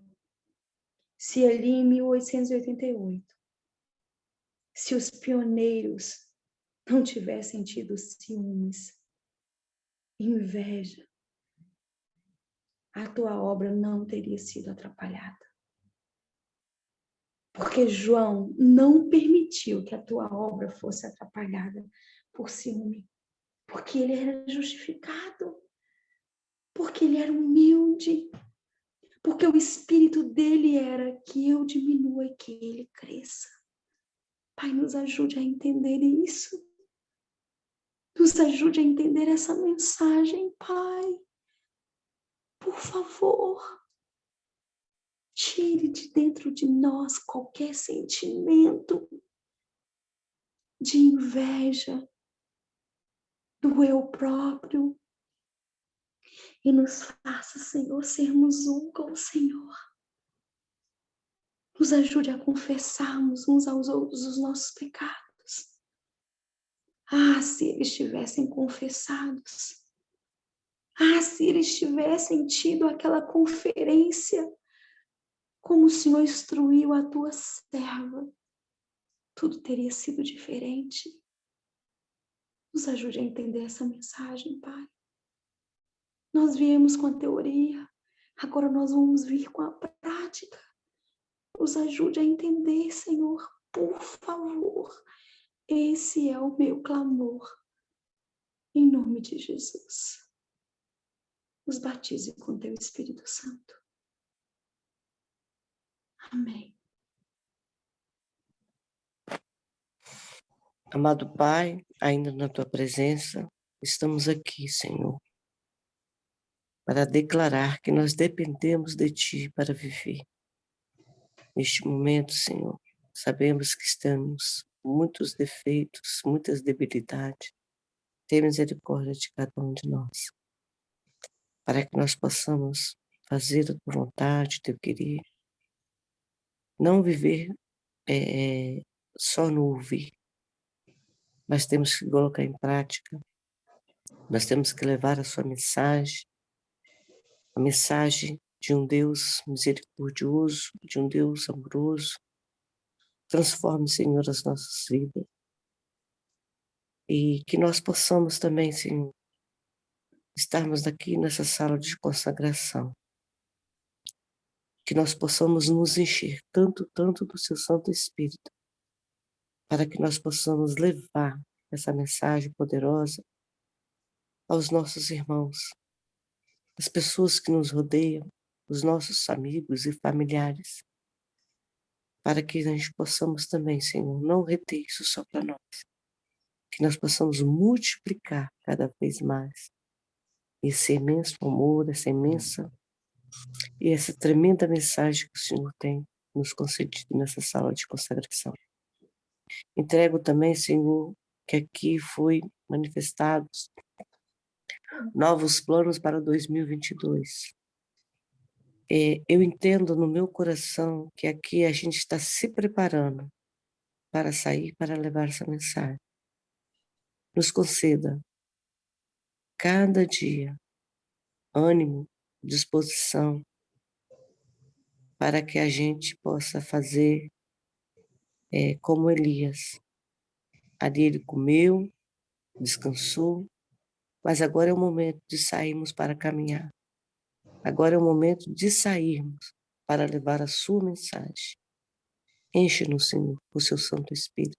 se ali em 1888, se os pioneiros não tivessem tido ciúmes, inveja, a Tua obra não teria sido atrapalhada. Porque João não permitiu que a Tua obra fosse atrapalhada por ciúme. Porque ele era justificado. Porque ele era humilde. Porque o espírito dele era que eu diminua e que ele cresça. Pai, nos ajude a entender isso. Nos ajude a entender essa mensagem, Pai. Por favor. Tire de dentro de nós qualquer sentimento de inveja, do eu próprio. E nos faça, Senhor, sermos um com o Senhor. Nos ajude a confessarmos uns aos outros os nossos pecados. Ah, se eles tivessem confessados. Ah, se eles tivessem tido aquela conferência, como o Senhor instruiu a tua serva, tudo teria sido diferente. Nos ajude a entender essa mensagem, Pai. Nós viemos com a teoria, agora nós vamos vir com a prática. Nos ajude a entender, Senhor, por favor. Esse é o meu clamor. Em nome de Jesus. Nos batize com teu Espírito Santo. Amém. Amado Pai, ainda na Tua presença, estamos aqui, Senhor, para declarar que nós dependemos de Ti para viver. Neste momento, Senhor, sabemos que estamos com muitos defeitos, muitas debilidades. Tenha misericórdia de cada um de nós, para que nós possamos fazer a Tua vontade, Teu querer, não viver só no ouvir, mas temos que colocar em prática, nós temos que levar a Sua mensagem, a mensagem de um Deus misericordioso, de um Deus amoroso. Transforme, Senhor, as nossas vidas. E que nós possamos também, Senhor, estarmos aqui nessa sala de consagração. Que nós possamos nos encher tanto do Seu Santo Espírito, para que nós possamos levar essa mensagem poderosa aos nossos irmãos, às pessoas que nos rodeiam, os nossos amigos e familiares, para que a gente possamos também, Senhor, não reter isso só para nós, que nós possamos multiplicar cada vez mais esse imenso amor, essa imensa e essa tremenda mensagem que o Senhor tem nos concedido nessa sala de consagração. Entrego também, Senhor, que aqui foi manifestados novos planos para 2022. Eu entendo no meu coração que aqui a gente está se preparando para sair, para levar essa mensagem. Nos conceda, cada dia, ânimo, disposição, para que a gente possa fazer como Elias. Ali ele comeu, descansou, mas agora é o momento de sairmos para caminhar. Agora é o momento de sairmos para levar a sua mensagem. Enche-nos, Senhor, com o seu Santo Espírito.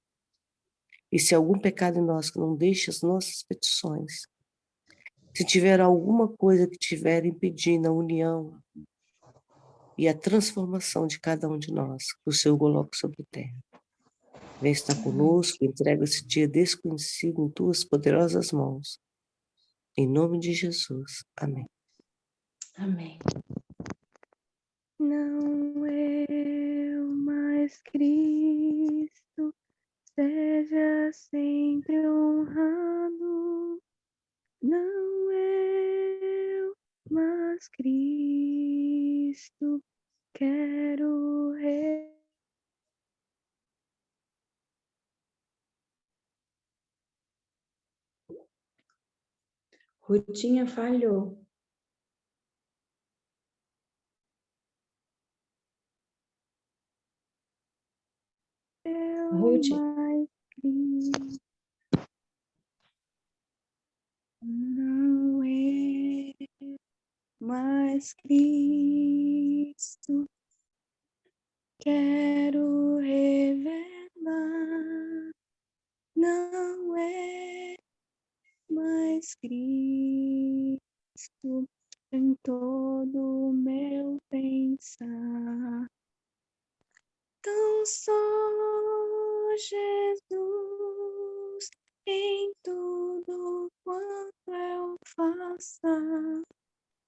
E se algum pecado em nós que não deixe as nossas petições, se tiver alguma coisa que estiver impedindo a união, e a transformação de cada um de nós, que o Senhor coloca sobre a terra. Vem estar conosco, entrega esse dia desconhecido em tuas poderosas mãos. Em nome de Jesus. Amém. Amém. Não eu, mas Cristo, seja sempre honrado. Não eu, mas Cristo, quero Rutinha falhou. Ruth, mais Cristo. Não eu, mas Cristo, quero revelar. Não é mais Cristo em todo o meu pensar. Tão só Jesus em tudo quanto eu faça.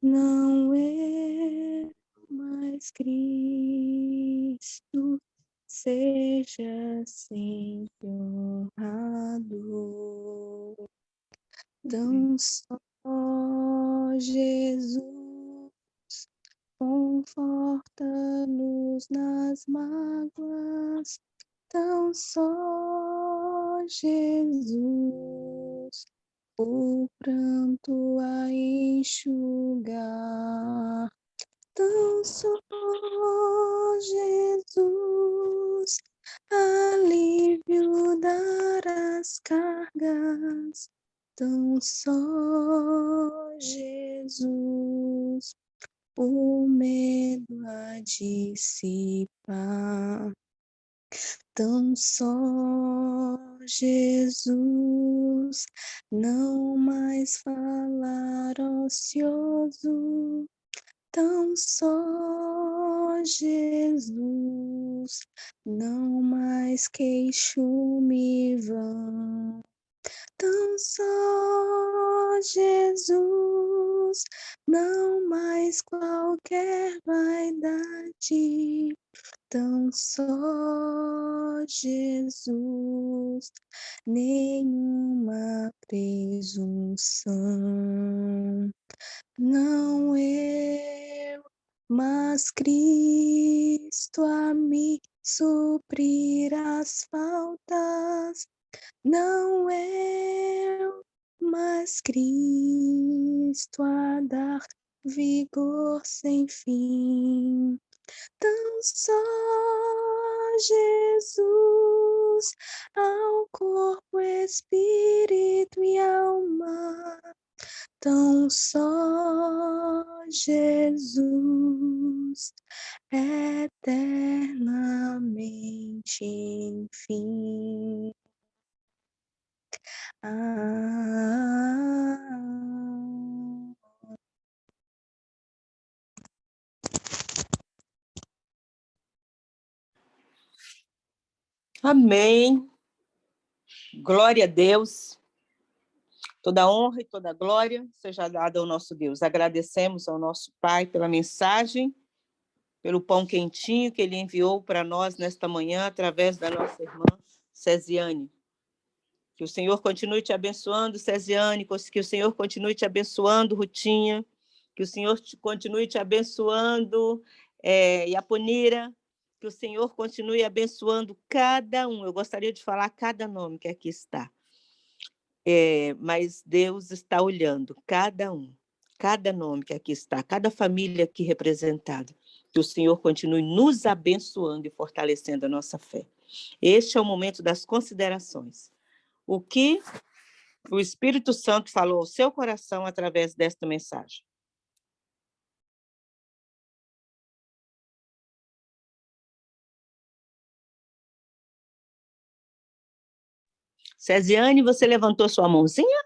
Não é mais Cristo, seja sempre honrado. Tão só Jesus conforta-nos nas mágoas. Tão só Jesus o pranto a enxugar. Tão só Jesus alívio dar as cargas. Tão só Jesus o medo a dissipar. Tão só Jesus não mais falar ocioso. Tão só Jesus não mais queixume vão. Tão só Jesus, não mais qualquer vaidade. Tão só Jesus, nenhuma presunção. Não eu, mas Cristo a me suprir as faltas. Não eu, mas Cristo a dar vigor sem fim. Tão só Jesus ao corpo, espírito e alma. Tão só Jesus eternamente, enfim. Amém. Glória a Deus. Toda honra e toda glória seja dada ao nosso Deus. Agradecemos ao nosso Pai pela mensagem, pelo pão quentinho que Ele enviou para nós nesta manhã, através da nossa irmã Cesiane. Que o Senhor continue te abençoando, Cesiane, que o Senhor continue te abençoando, Rutinha, que o Senhor continue te abençoando, Iaponira, que o Senhor continue abençoando cada um. Eu gostaria de falar cada nome que aqui está. Mas Deus está olhando cada um, cada nome que aqui está, cada família aqui representada. Que o Senhor continue nos abençoando e fortalecendo a nossa fé. Este é o momento das considerações. O que o Espírito Santo falou ao seu coração através desta mensagem? Cesiane, você levantou sua mãozinha?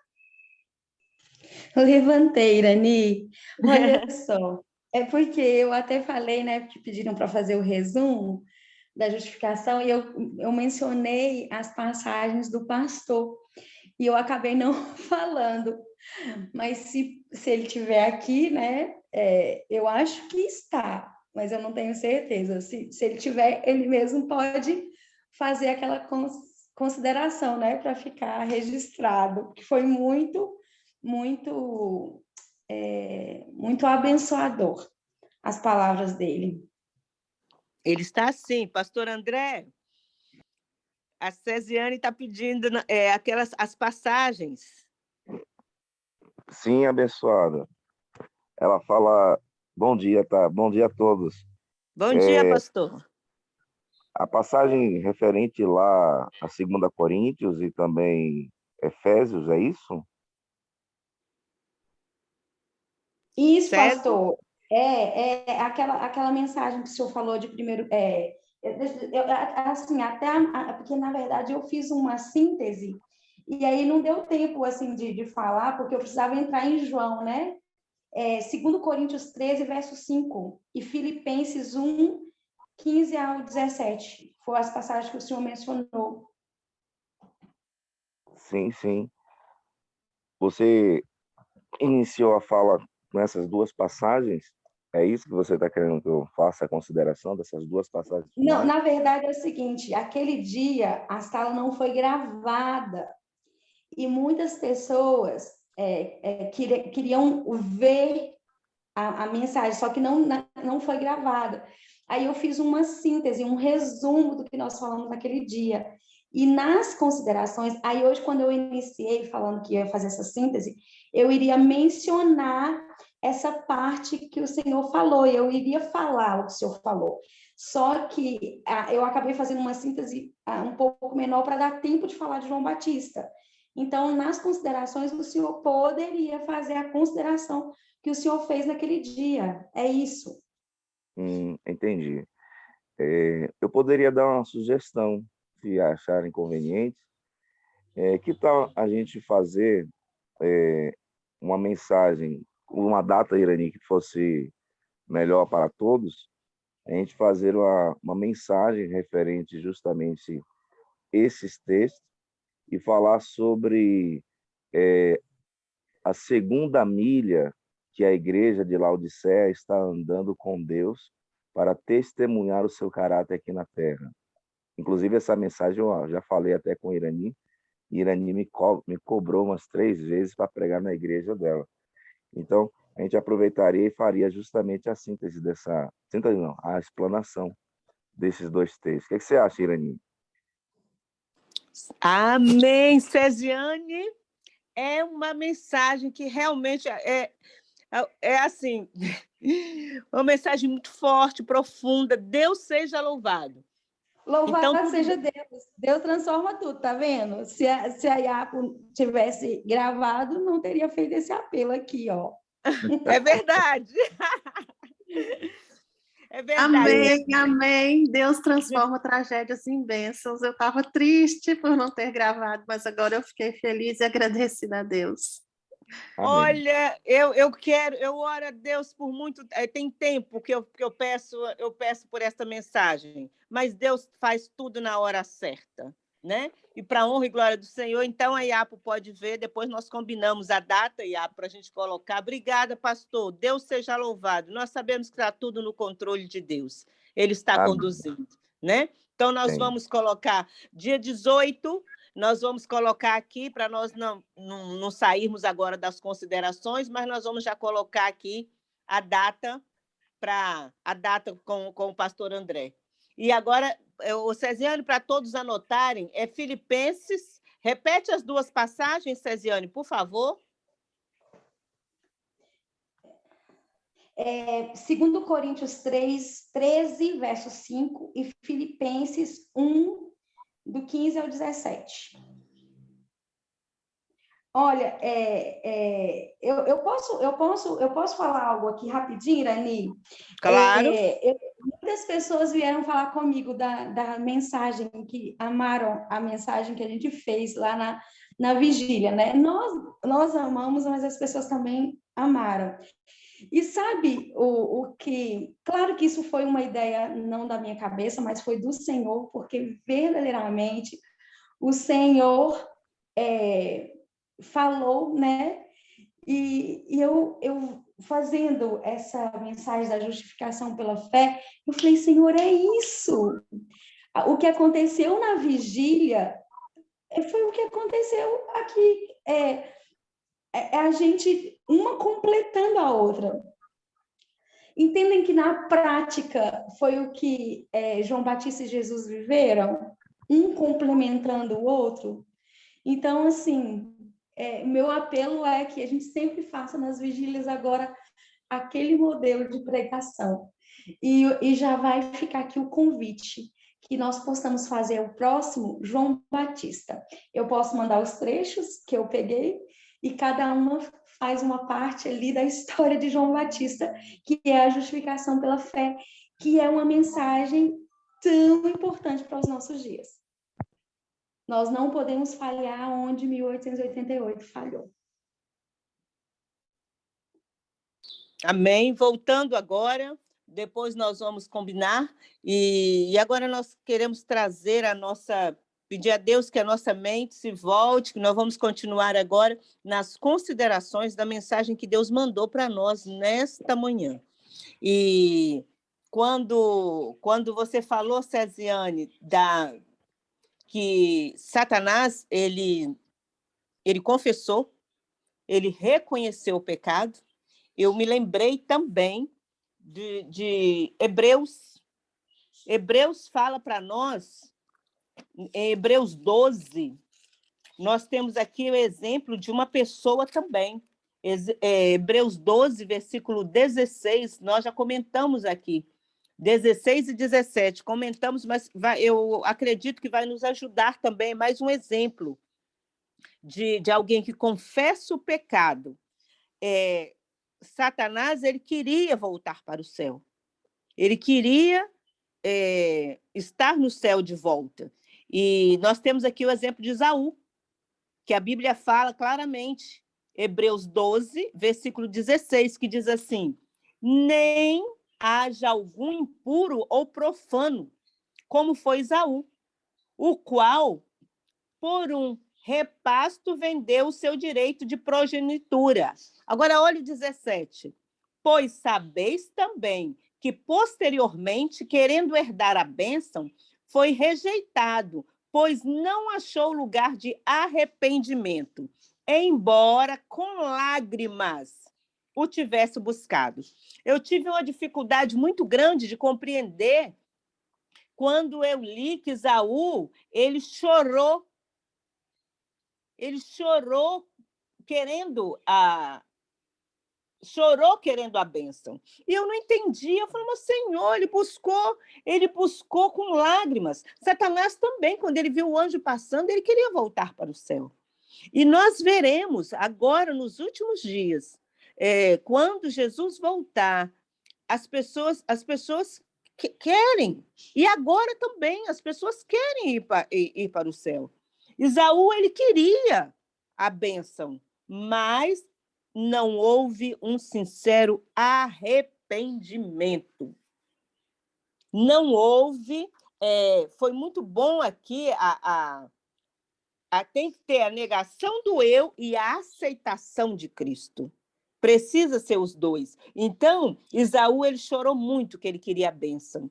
levantei, Irani. Olha só, É porque eu até falei, né, que pediram para fazer o resumo da justificação, e eu mencionei as passagens do pastor, e eu acabei não falando. Mas se ele estiver aqui, né, eu acho que está, mas eu não tenho certeza. Se ele tiver, ele mesmo pode fazer aquela consideração, né, para ficar registrado, que foi muito, muito abençoador as palavras dele. Ele está assim, pastor André. A Cesiane está pedindo as passagens. Sim, abençoada. Ela fala, bom dia, tá? Bom dia a todos. Bom dia, pastor. A passagem referente lá a 2 Coríntios e também Efésios, é isso? Isso, Certo? pastor. Aquela mensagem que o senhor falou de primeiro. Assim, porque na verdade eu fiz uma síntese, e aí não deu tempo assim de falar, porque eu precisava entrar em João, né? 2 Coríntios 13, verso 5, e Filipenses 1, 15 ao 17. Foram as passagens que o senhor mencionou. Sim, sim. Você iniciou a fala com essas duas passagens? É isso que você está querendo que eu faça a consideração dessas duas passagens Não, finais? na verdade é o seguinte, aquele dia a sala não foi gravada, e muitas pessoas queriam ver a mensagem, só que não foi gravada. Aí eu fiz uma síntese, um resumo do que nós falamos naquele dia. E nas considerações, aí hoje, quando eu iniciei falando que ia fazer essa síntese, eu iria mencionar essa parte que o Senhor falou, e eu iria falar o que o Senhor falou. Só que eu acabei fazendo uma síntese um pouco menor para dar tempo de falar de João Batista. Então, nas considerações, o Senhor poderia fazer a consideração que o Senhor fez naquele dia. É isso. Entendi. Eu poderia dar uma sugestão, se acharem conveniente. Que tal a gente fazer uma mensagem, uma data, Irani, que fosse melhor para todos, a gente fazer uma mensagem referente justamente esses textos e falar sobre a segunda milha que a igreja de Laodiceia está andando com Deus para testemunhar o seu caráter aqui na Terra. Inclusive, essa mensagem eu já falei até com Irani, e Irani me cobrou umas 3 vezes para pregar na igreja dela. Então, a gente aproveitaria e faria justamente a síntese a explanação desses dois textos. O que você acha, Irani? Amém, Cesiane. É uma mensagem que realmente é assim, uma mensagem muito forte, profunda. Deus seja louvado. Louvado Então, seja Deus. Deus transforma tudo, tá vendo? Se a Iapo tivesse gravado, não teria feito esse apelo aqui, ó. É verdade. É verdade. Amém, amém. Deus transforma tragédias em bênçãos. Eu estava triste por não ter gravado, mas agora eu fiquei feliz e agradecida a Deus. Amém. Olha, eu oro a Deus por muito. Tem tempo que eu peço por esta mensagem, mas Deus faz tudo na hora certa, né? E para a honra e glória do Senhor, então a Iapo pode ver, depois nós combinamos a data, Iapo, para a gente colocar. Obrigada, pastor. Deus seja louvado. Nós sabemos que está tudo no controle de Deus. Ele está conduzindo, né? Então, nós vamos colocar dia 18. Nós vamos colocar aqui, para nós não sairmos agora das considerações, mas nós vamos já colocar aqui a data com o pastor André. E agora, o Cesiane, para todos anotarem, é Filipenses. Repete as duas passagens, Cesiane, por favor. 2 Coríntios 3, 13, verso 5, e Filipenses 1, do 15 ao 17. Olha, eu posso falar algo aqui rapidinho, Irani? Claro. Muitas pessoas vieram falar comigo da mensagem, que amaram a mensagem que a gente fez lá na vigília, né? Nós amamos, mas as pessoas também amaram. E sabe o que... Claro que isso foi uma ideia não da minha cabeça, mas foi do Senhor, porque verdadeiramente o Senhor falou, né? E eu fazendo essa mensagem da justificação pela fé, eu falei, Senhor, é isso. O que aconteceu na vigília foi o que aconteceu aqui. É a gente, uma completando a outra. Entendem que na prática foi o que João Batista e Jesus viveram? Um complementando o outro? Então, assim, meu apelo é que a gente sempre faça nas vigílias agora aquele modelo de pregação. E já vai ficar aqui o convite, que nós possamos fazer o próximo João Batista. Eu posso mandar os trechos que eu peguei, e cada uma faz uma parte ali da história de João Batista, que é a justificação pela fé, que é uma mensagem tão importante para os nossos dias. Nós não podemos falhar onde 1888 falhou. Amém. Voltando agora, depois nós vamos combinar, e agora nós queremos trazer pedir a Deus que a nossa mente se volte, que nós vamos continuar agora nas considerações da mensagem que Deus mandou para nós nesta manhã. E quando você falou, Cesiane, que Satanás, ele confessou, ele reconheceu o pecado, eu me lembrei também de Hebreus. Hebreus fala para nós, em Hebreus 12, nós temos aqui o exemplo de uma pessoa também. Hebreus 12, versículo 16, nós já comentamos aqui. 16 e 17, comentamos, mas eu acredito que vai nos ajudar também, mais um exemplo de alguém que confessa o pecado. Satanás, ele queria voltar para o céu. Ele queria estar no céu de volta. E nós temos aqui o exemplo de Esaú, que a Bíblia fala claramente, Hebreus 12, versículo 16, que diz assim: nem haja algum impuro ou profano, como foi Esaú, o qual, por um repasto, vendeu o seu direito de progenitura. Agora, olha o 17. Pois sabeis também que, posteriormente, querendo herdar a bênção, foi rejeitado, pois não achou lugar de arrependimento, embora com lágrimas o tivesse buscado. Eu tive uma dificuldade muito grande de compreender quando eu li que Esaú, ele chorou querendo a bênção. E eu não entendia. Eu falei, mas Senhor, ele buscou com lágrimas. Satanás também, quando ele viu o anjo passando, ele queria voltar para o céu. E nós veremos agora, nos últimos dias, quando Jesus voltar, as pessoas querem. E agora também, as pessoas querem ir para o céu. Esaú, ele queria a bênção, mas não houve um sincero arrependimento. Não houve. Foi muito bom aqui, tem que ter a negação do eu e a aceitação de Cristo. Precisa ser os dois. Então, Esaú, ele chorou muito que ele queria a bênção,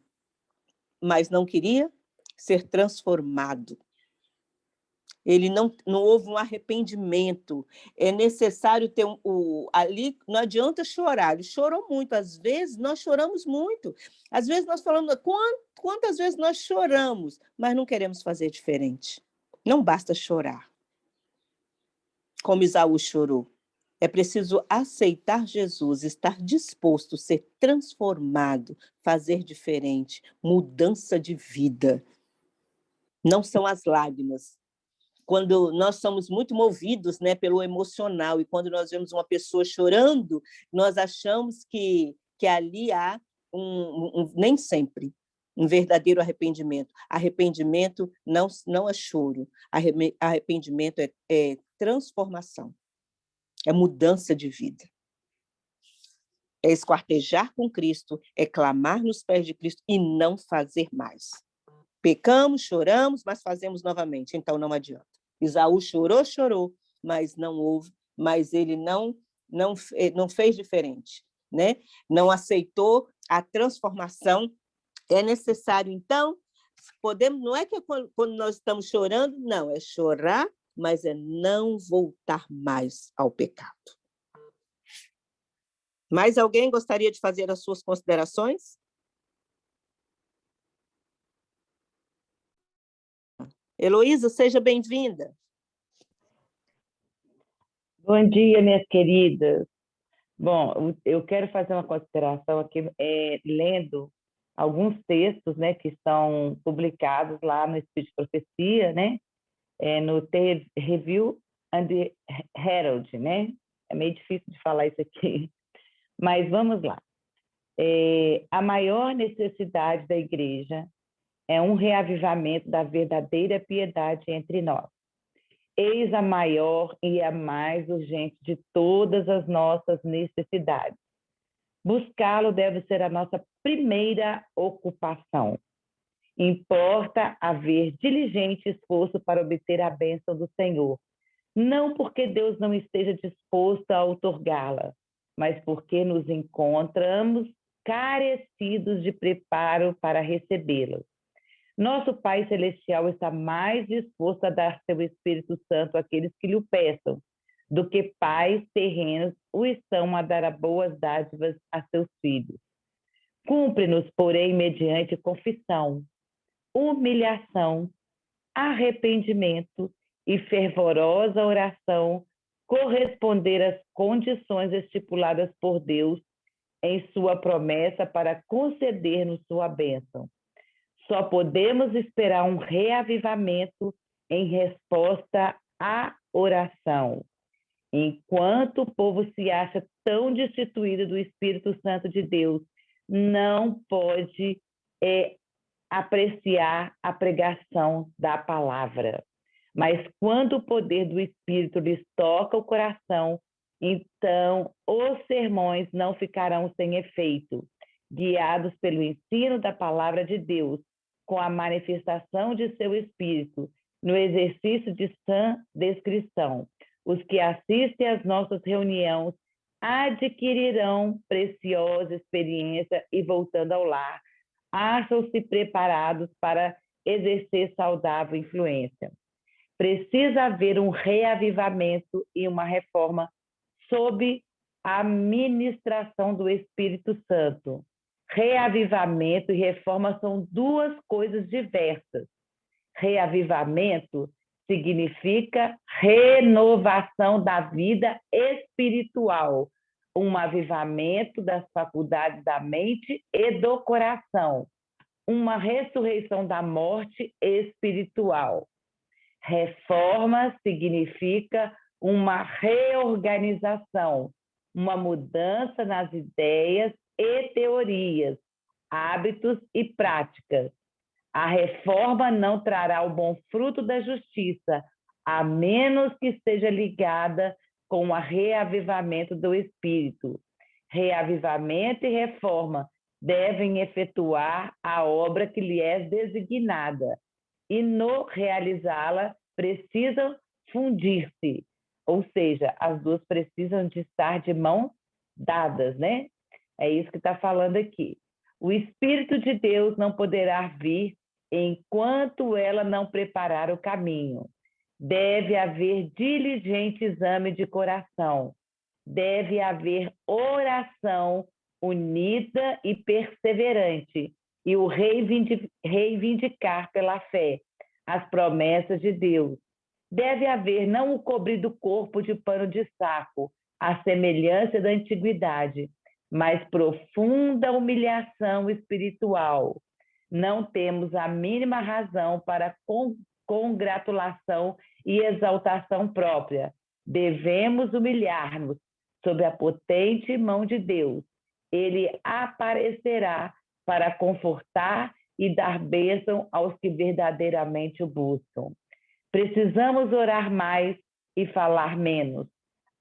mas não queria ser transformado. Ele não houve um arrependimento. É necessário ter ali, não adianta chorar. Ele chorou muito. Às vezes, nós choramos muito. Às vezes, nós falamos, quantas vezes nós choramos, mas não queremos fazer diferente. Não basta chorar, como Esaú chorou. É preciso aceitar Jesus, estar disposto a ser transformado, fazer diferente, mudança de vida. Não são as lágrimas. Quando nós somos muito movidos, né, pelo emocional, e quando nós vemos uma pessoa chorando, nós achamos que ali há nem sempre um verdadeiro arrependimento. Arrependimento não é choro. Arrependimento é transformação, é mudança de vida. é esquartejar com Cristo, é clamar nos pés de Cristo e não fazer mais. Pecamos, choramos, mas fazemos novamente, então não adianta. Esaú chorou, mas não houve, mas ele não fez diferente, né? Não aceitou a transformação. É necessário, então, não é que quando nós estamos chorando, não, é chorar, mas é não voltar mais ao pecado. Mais alguém gostaria de fazer as suas considerações? Heloísa, seja bem-vinda. Bom dia, minhas queridas. Bom, eu quero fazer uma consideração aqui, lendo alguns textos, né, que estão publicados lá no Espírito de Profecia, né, no The Review and the Herald, né? É meio difícil de falar isso aqui, mas vamos lá. A maior necessidade da igreja é um reavivamento da verdadeira piedade entre nós. Eis a maior e a mais urgente de todas as nossas necessidades. Buscá-lo deve ser a nossa primeira ocupação. Importa haver diligente esforço para obter a bênção do Senhor, não porque Deus não esteja disposto a outorgá-la, mas porque nos encontramos carecidos de preparo para recebê-la. Nosso Pai Celestial está mais disposto a dar seu Espírito Santo àqueles que lhe o peçam, do que pais terrenos o estão a dar boas dádivas a seus filhos. Cumpre-nos, porém, mediante confissão, humilhação, arrependimento e fervorosa oração, corresponder às condições estipuladas por Deus em sua promessa para conceder-nos sua bênção. Só podemos esperar um reavivamento em resposta à oração. Enquanto o povo se acha tão destituído do Espírito Santo de Deus, não pode apreciar a pregação da palavra. Mas quando o poder do Espírito lhes toca o coração, então os sermões não ficarão sem efeito, guiados pelo ensino da palavra de Deus, com a manifestação de seu Espírito, no exercício de sã descrição. Os que assistem às nossas reuniões adquirirão preciosa experiência e, voltando ao lar, acham-se preparados para exercer saudável influência. Precisa haver um reavivamento e uma reforma sob a ministração do Espírito Santo. Reavivamento e reforma são duas coisas diversas. Reavivamento significa renovação da vida espiritual, um avivamento das faculdades da mente e do coração, uma ressurreição da morte espiritual. Reforma significa uma reorganização, uma mudança nas ideias e teorias, hábitos e práticas. A reforma não trará o bom fruto da justiça, a menos que esteja ligada com o reavivamento do Espírito. Reavivamento e reforma devem efetuar a obra que lhe é designada, e no realizá-la precisam fundir-se, ou seja, as duas precisam de estar de mãos dadas, né? É isso que está falando aqui. O Espírito de Deus não poderá vir enquanto ela não preparar o caminho. Deve haver diligente exame de coração. Deve haver oração unida e perseverante, e o reivindicar pela fé as promessas de Deus. Deve haver não o cobrir do corpo de pano de saco, a semelhança da antiguidade, mas profunda humilhação espiritual. Não temos a mínima razão para congratulação e exaltação própria. Devemos humilhar-nos sob a potente mão de Deus. Ele aparecerá para confortar e dar bênção aos que verdadeiramente o buscam. Precisamos orar mais e falar menos.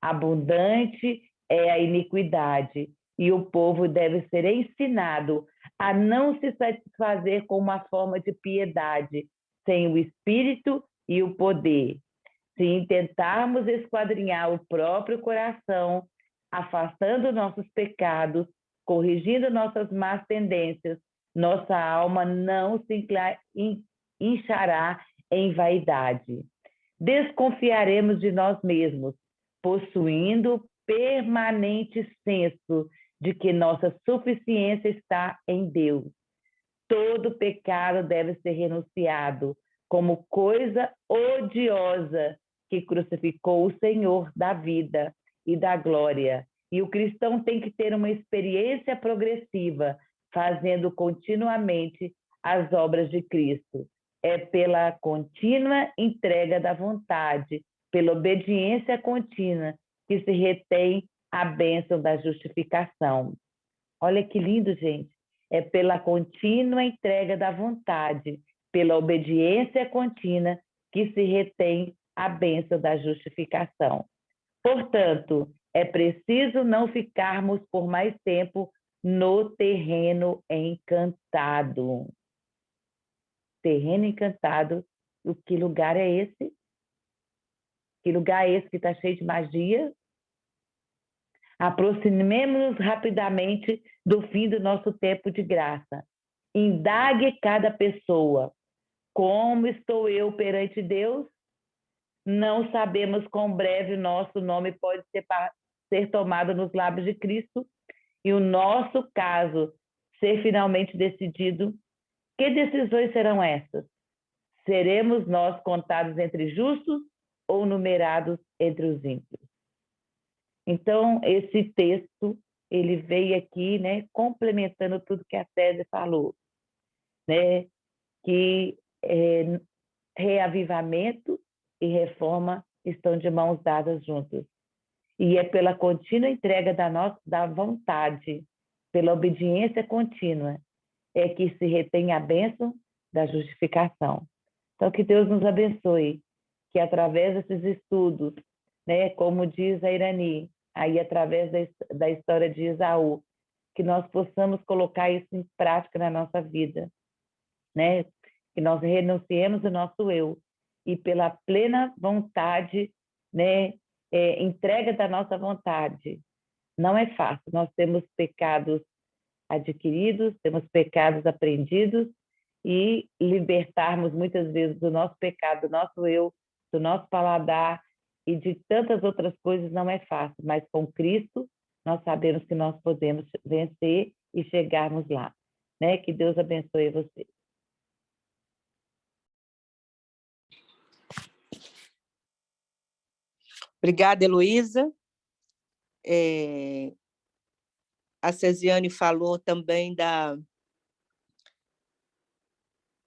Abundante é a iniquidade, e o povo deve ser ensinado a não se satisfazer com uma forma de piedade, sem o espírito e o poder. Se intentarmos esquadrinhar o próprio coração, afastando nossos pecados, corrigindo nossas más tendências, nossa alma não se inchará em vaidade. Desconfiaremos de nós mesmos, possuindo permanente senso de que nossa suficiência está em Deus. Todo pecado deve ser renunciado como coisa odiosa que crucificou o Senhor da vida e da glória. E o cristão tem que ter uma experiência progressiva, fazendo continuamente as obras de Cristo. É pela contínua entrega da vontade, pela obediência contínua, que se retém a bênção da justificação. Olha que lindo, gente. É pela contínua entrega da vontade, pela obediência contínua, que se retém a bênção da justificação. Portanto, é preciso não ficarmos por mais tempo no terreno encantado. Terreno encantado, que lugar é esse? Que lugar é esse que está cheio de magia? Aproximemo-nos rapidamente do fim do nosso tempo de graça. Indague cada pessoa. Como estou eu perante Deus? Não sabemos quão breve o nosso nome pode ser tomado nos lábios de Cristo e o nosso caso ser finalmente decidido. Que decisões serão essas? Seremos nós contados entre justos ou numerados entre os ímpios? Então, esse texto, ele veio aqui, né, complementando tudo que a Césia falou, né, que reavivamento e reforma estão de mãos dadas juntos. E é pela contínua entrega da vontade, pela obediência contínua, é que se retém a bênção da justificação. Então, que Deus nos abençoe, que através desses estudos, né, como diz a Irani, aí através da história de Esaú, que nós possamos colocar isso em prática na nossa vida, né? Que nós renunciemos o nosso eu e pela plena vontade, né, entrega da nossa vontade. Não é fácil, nós temos pecados adquiridos, temos pecados aprendidos e libertarmos muitas vezes do nosso pecado, do nosso eu, do nosso paladar e de tantas outras coisas não é fácil, mas com Cristo nós sabemos que nós podemos vencer e chegarmos lá, né? Que Deus abençoe você. Obrigada, Heloísa. A Cesiane falou também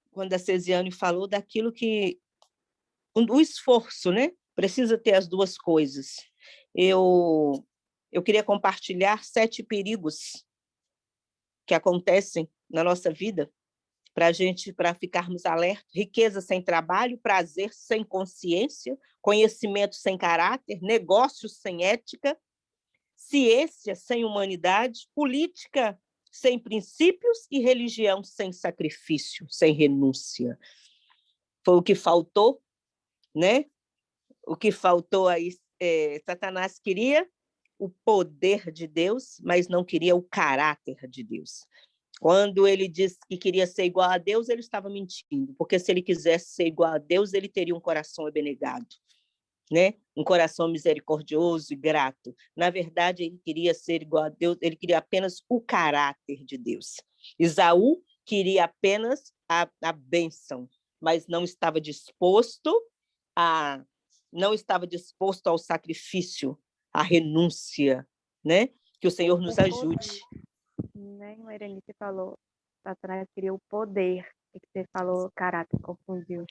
quando a Cesiane falou daquilo que o esforço, né? Precisa ter as duas coisas. Eu queria compartilhar 7 perigos que acontecem na nossa vida para ficarmos alertas: riqueza sem trabalho, prazer sem consciência, conhecimento sem caráter, negócios sem ética, ciência sem humanidade, política sem princípios e religião sem sacrifício, sem renúncia. Foi o que faltou, né? O que faltou aí, Satanás queria o poder de Deus, mas não queria o caráter de Deus. Quando ele disse que queria ser igual a Deus, ele estava mentindo, porque se ele quisesse ser igual a Deus, ele teria um coração abnegado, né? Um coração misericordioso e grato. Na verdade, ele queria ser igual a Deus, ele queria apenas o caráter de Deus. Esaú queria apenas a bênção, mas não estava disposto ao sacrifício, à renúncia, né? Que o Senhor nos ajude. Né, Irani, você falou, Satanás queria o poder, e que você falou caráter, confundiu.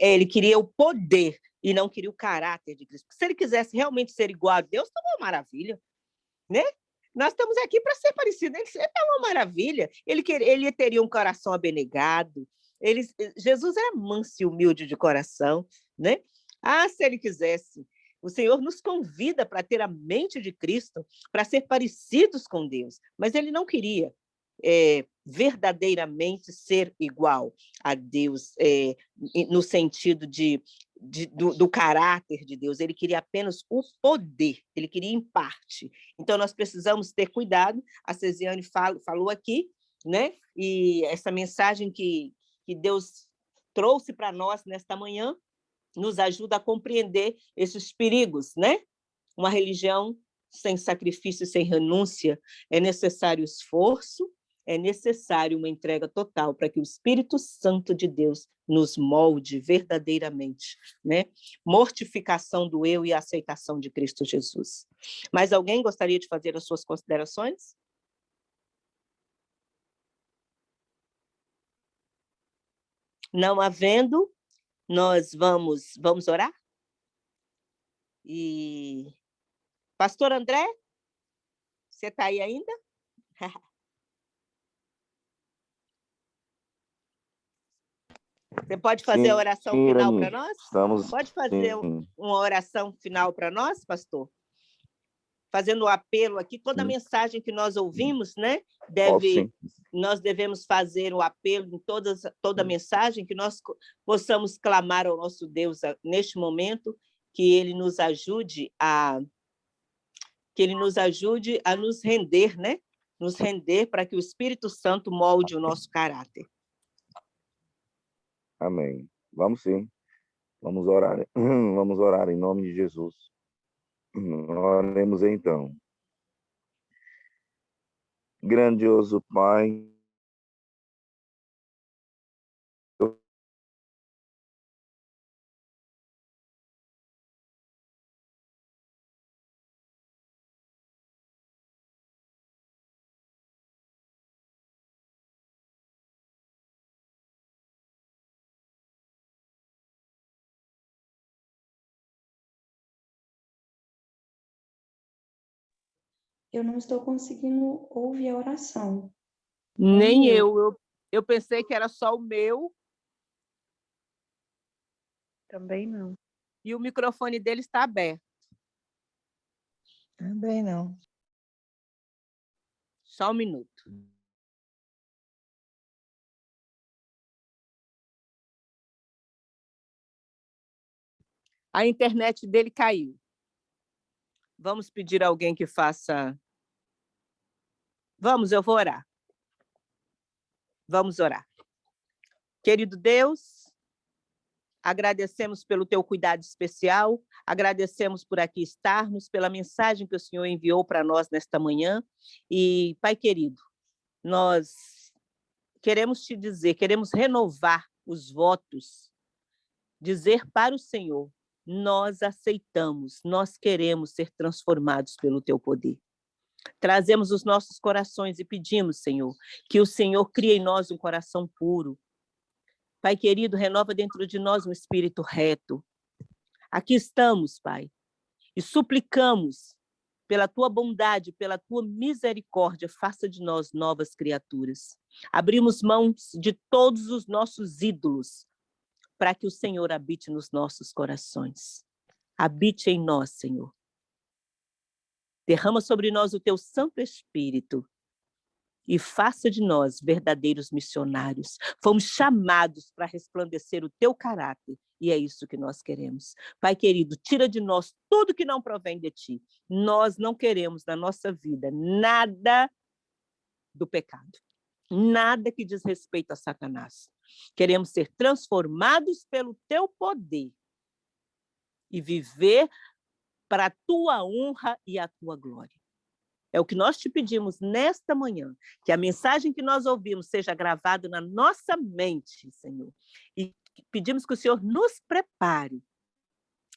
Ele queria o poder e não queria o caráter de Cristo. Se ele quisesse realmente ser igual a Deus, tá uma maravilha, né? Nós estamos aqui para ser parecido. Ele é uma maravilha. Ele teria um coração abnegado. Jesus era manso e humilde de coração, né? Se ele quisesse O Senhor nos convida para ter a mente de Cristo, para ser parecidos com Deus, mas ele não queria verdadeiramente ser igual a Deus, no sentido do caráter de Deus. Ele queria apenas o poder, ele queria em parte. Então, nós precisamos ter cuidado. A Cesiane falou aqui, né? E essa mensagem que Deus trouxe para nós nesta manhã nos ajuda a compreender esses perigos, né? Uma religião sem sacrifício, sem renúncia, é necessário esforço, é necessário uma entrega total para que o Espírito Santo de Deus nos molde verdadeiramente, né? Mortificação do eu e a aceitação de Cristo Jesus. Mas alguém gostaria de fazer as suas considerações? Não havendo, nós vamos orar? E Pastor André, você está aí ainda? Você pode fazer Sim, a oração final para Irani, nós? estamos. Pode fazer Sim, uma oração final para nós, pastor? Fazendo o apelo aqui, toda a mensagem que nós ouvimos, né? posso sim. Nós devemos fazer o apelo em toda a mensagem, que nós possamos clamar ao nosso Deus neste momento, que Ele nos ajude a nos render, né? Nos render para que o Espírito Santo molde o nosso caráter. Amém. Vamos sim. Vamos orar. Vamos orar em nome de Jesus. Oremos então. Grandioso Pai, Eu não estou conseguindo ouvir a oração. Nem eu. Eu pensei que era só o meu. Também não. E o microfone dele está aberto. Também não. Só um minuto. A internet dele caiu. Vamos pedir a alguém que faça... Vamos, eu vou orar. Vamos orar. Querido Deus, agradecemos pelo teu cuidado especial, agradecemos por aqui estarmos, pela mensagem que o Senhor enviou para nós nesta manhã. E, Pai querido, nós queremos te dizer, queremos renovar os votos, dizer para o Senhor, nós aceitamos, nós queremos ser transformados pelo teu poder. Trazemos os nossos corações e pedimos, Senhor, que o Senhor crie em nós um coração puro. Pai querido, renova dentro de nós um espírito reto. Aqui estamos, Pai, e suplicamos pela tua bondade, pela tua misericórdia, faça de nós novas criaturas. Abrimos mãos de todos os nossos ídolos para que o Senhor habite nos nossos corações. Habite em nós, Senhor. Derrama sobre nós o teu Santo Espírito e faça de nós verdadeiros missionários. Fomos chamados para resplandecer o teu caráter e é isso que nós queremos. Pai querido, tira de nós tudo que não provém de ti. Nós não queremos na nossa vida nada do pecado, nada que diz respeito a Satanás. Queremos ser transformados pelo teu poder e viver para a tua honra e a tua glória. É o que nós te pedimos nesta manhã, que a mensagem que nós ouvimos seja gravada na nossa mente, Senhor. E pedimos que o Senhor nos prepare.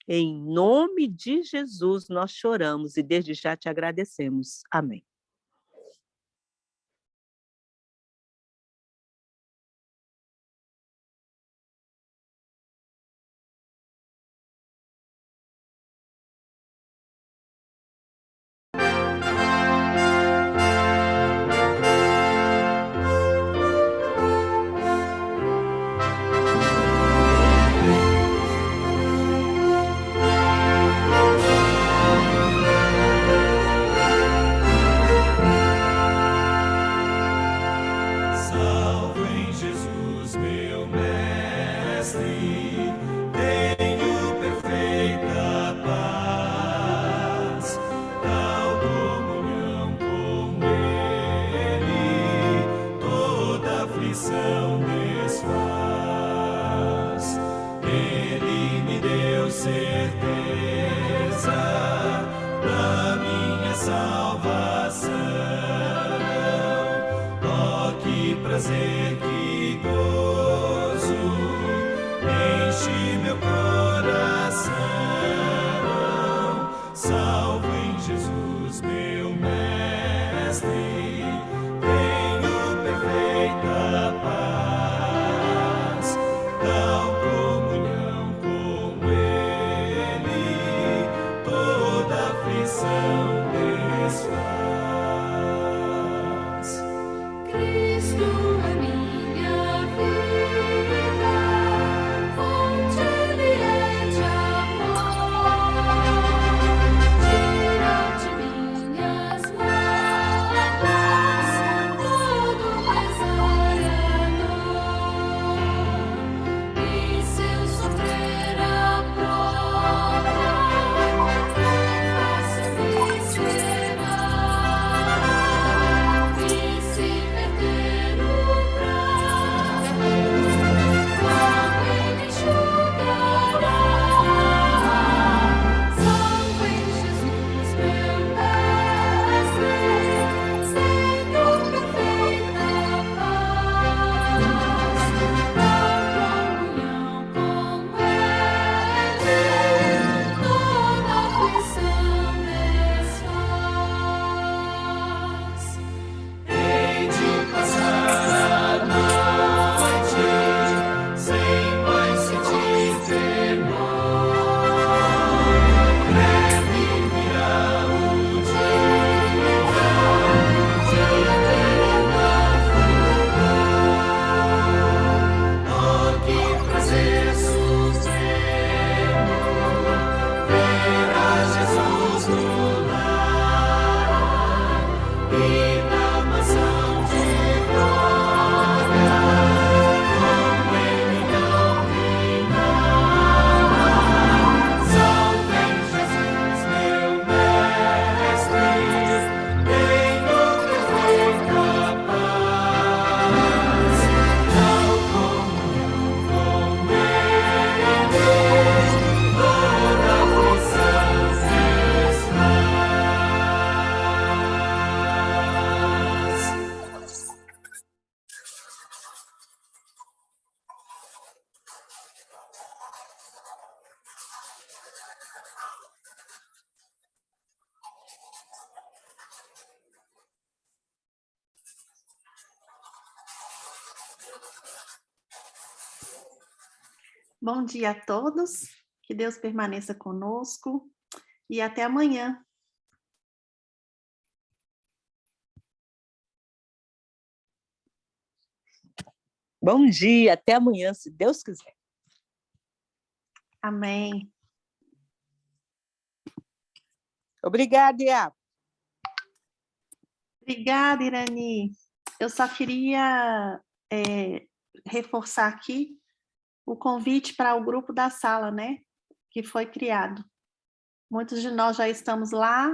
Em nome de Jesus nós choramos e desde já te agradecemos. Amém. prazer, que gozo enche meu coração. Salvo em Jesus, meu mestre, tenho perfeita paz, tal comunhão com Ele, toda aflição desfaz. Cristo é minha vida, fonte Ele é de amor, tira de minhas mágoas todo pesar e dor, e se eu sofrer a prova, faça-me esperar, e se perder o prazo, logo Ele enxugará. Salvo em Jesus, meu mestre, tenho perfeita paz, tal comunhão com Ele, toda aflição desfaz. Hei de passar a noite sem mais sentir temor. Breve virá o dia de eterno fulgor. Oh, que prazer supremo ver a Jesus no lar e na mansão de glória, com Ele não reinar. Salve em Jesus, meu mestre, tenho perfeita paz, tal comunhão com Ele, toda aflição desfaz. Bom dia a todos, que Deus permaneça conosco e até amanhã. Bom dia, até amanhã, se Deus quiser. Amém. Obrigada, Iago. Obrigada, Irani. Eu só queria reforçar aqui o convite para o grupo da sala, né? Que foi criado. Muitos de nós já estamos lá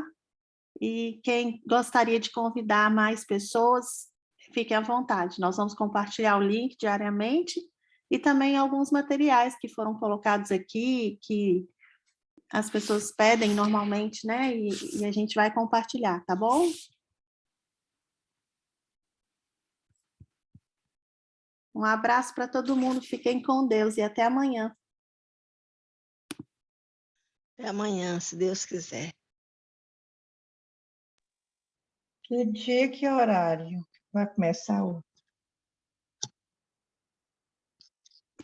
e quem gostaria de convidar mais pessoas, fique à vontade. Nós vamos compartilhar o link diariamente e também alguns materiais que foram colocados aqui, que as pessoas pedem normalmente, né? E a gente vai compartilhar, tá bom? Um abraço para todo mundo, fiquem com Deus e até amanhã. Até amanhã, se Deus quiser. Que dia, que horário vai começar o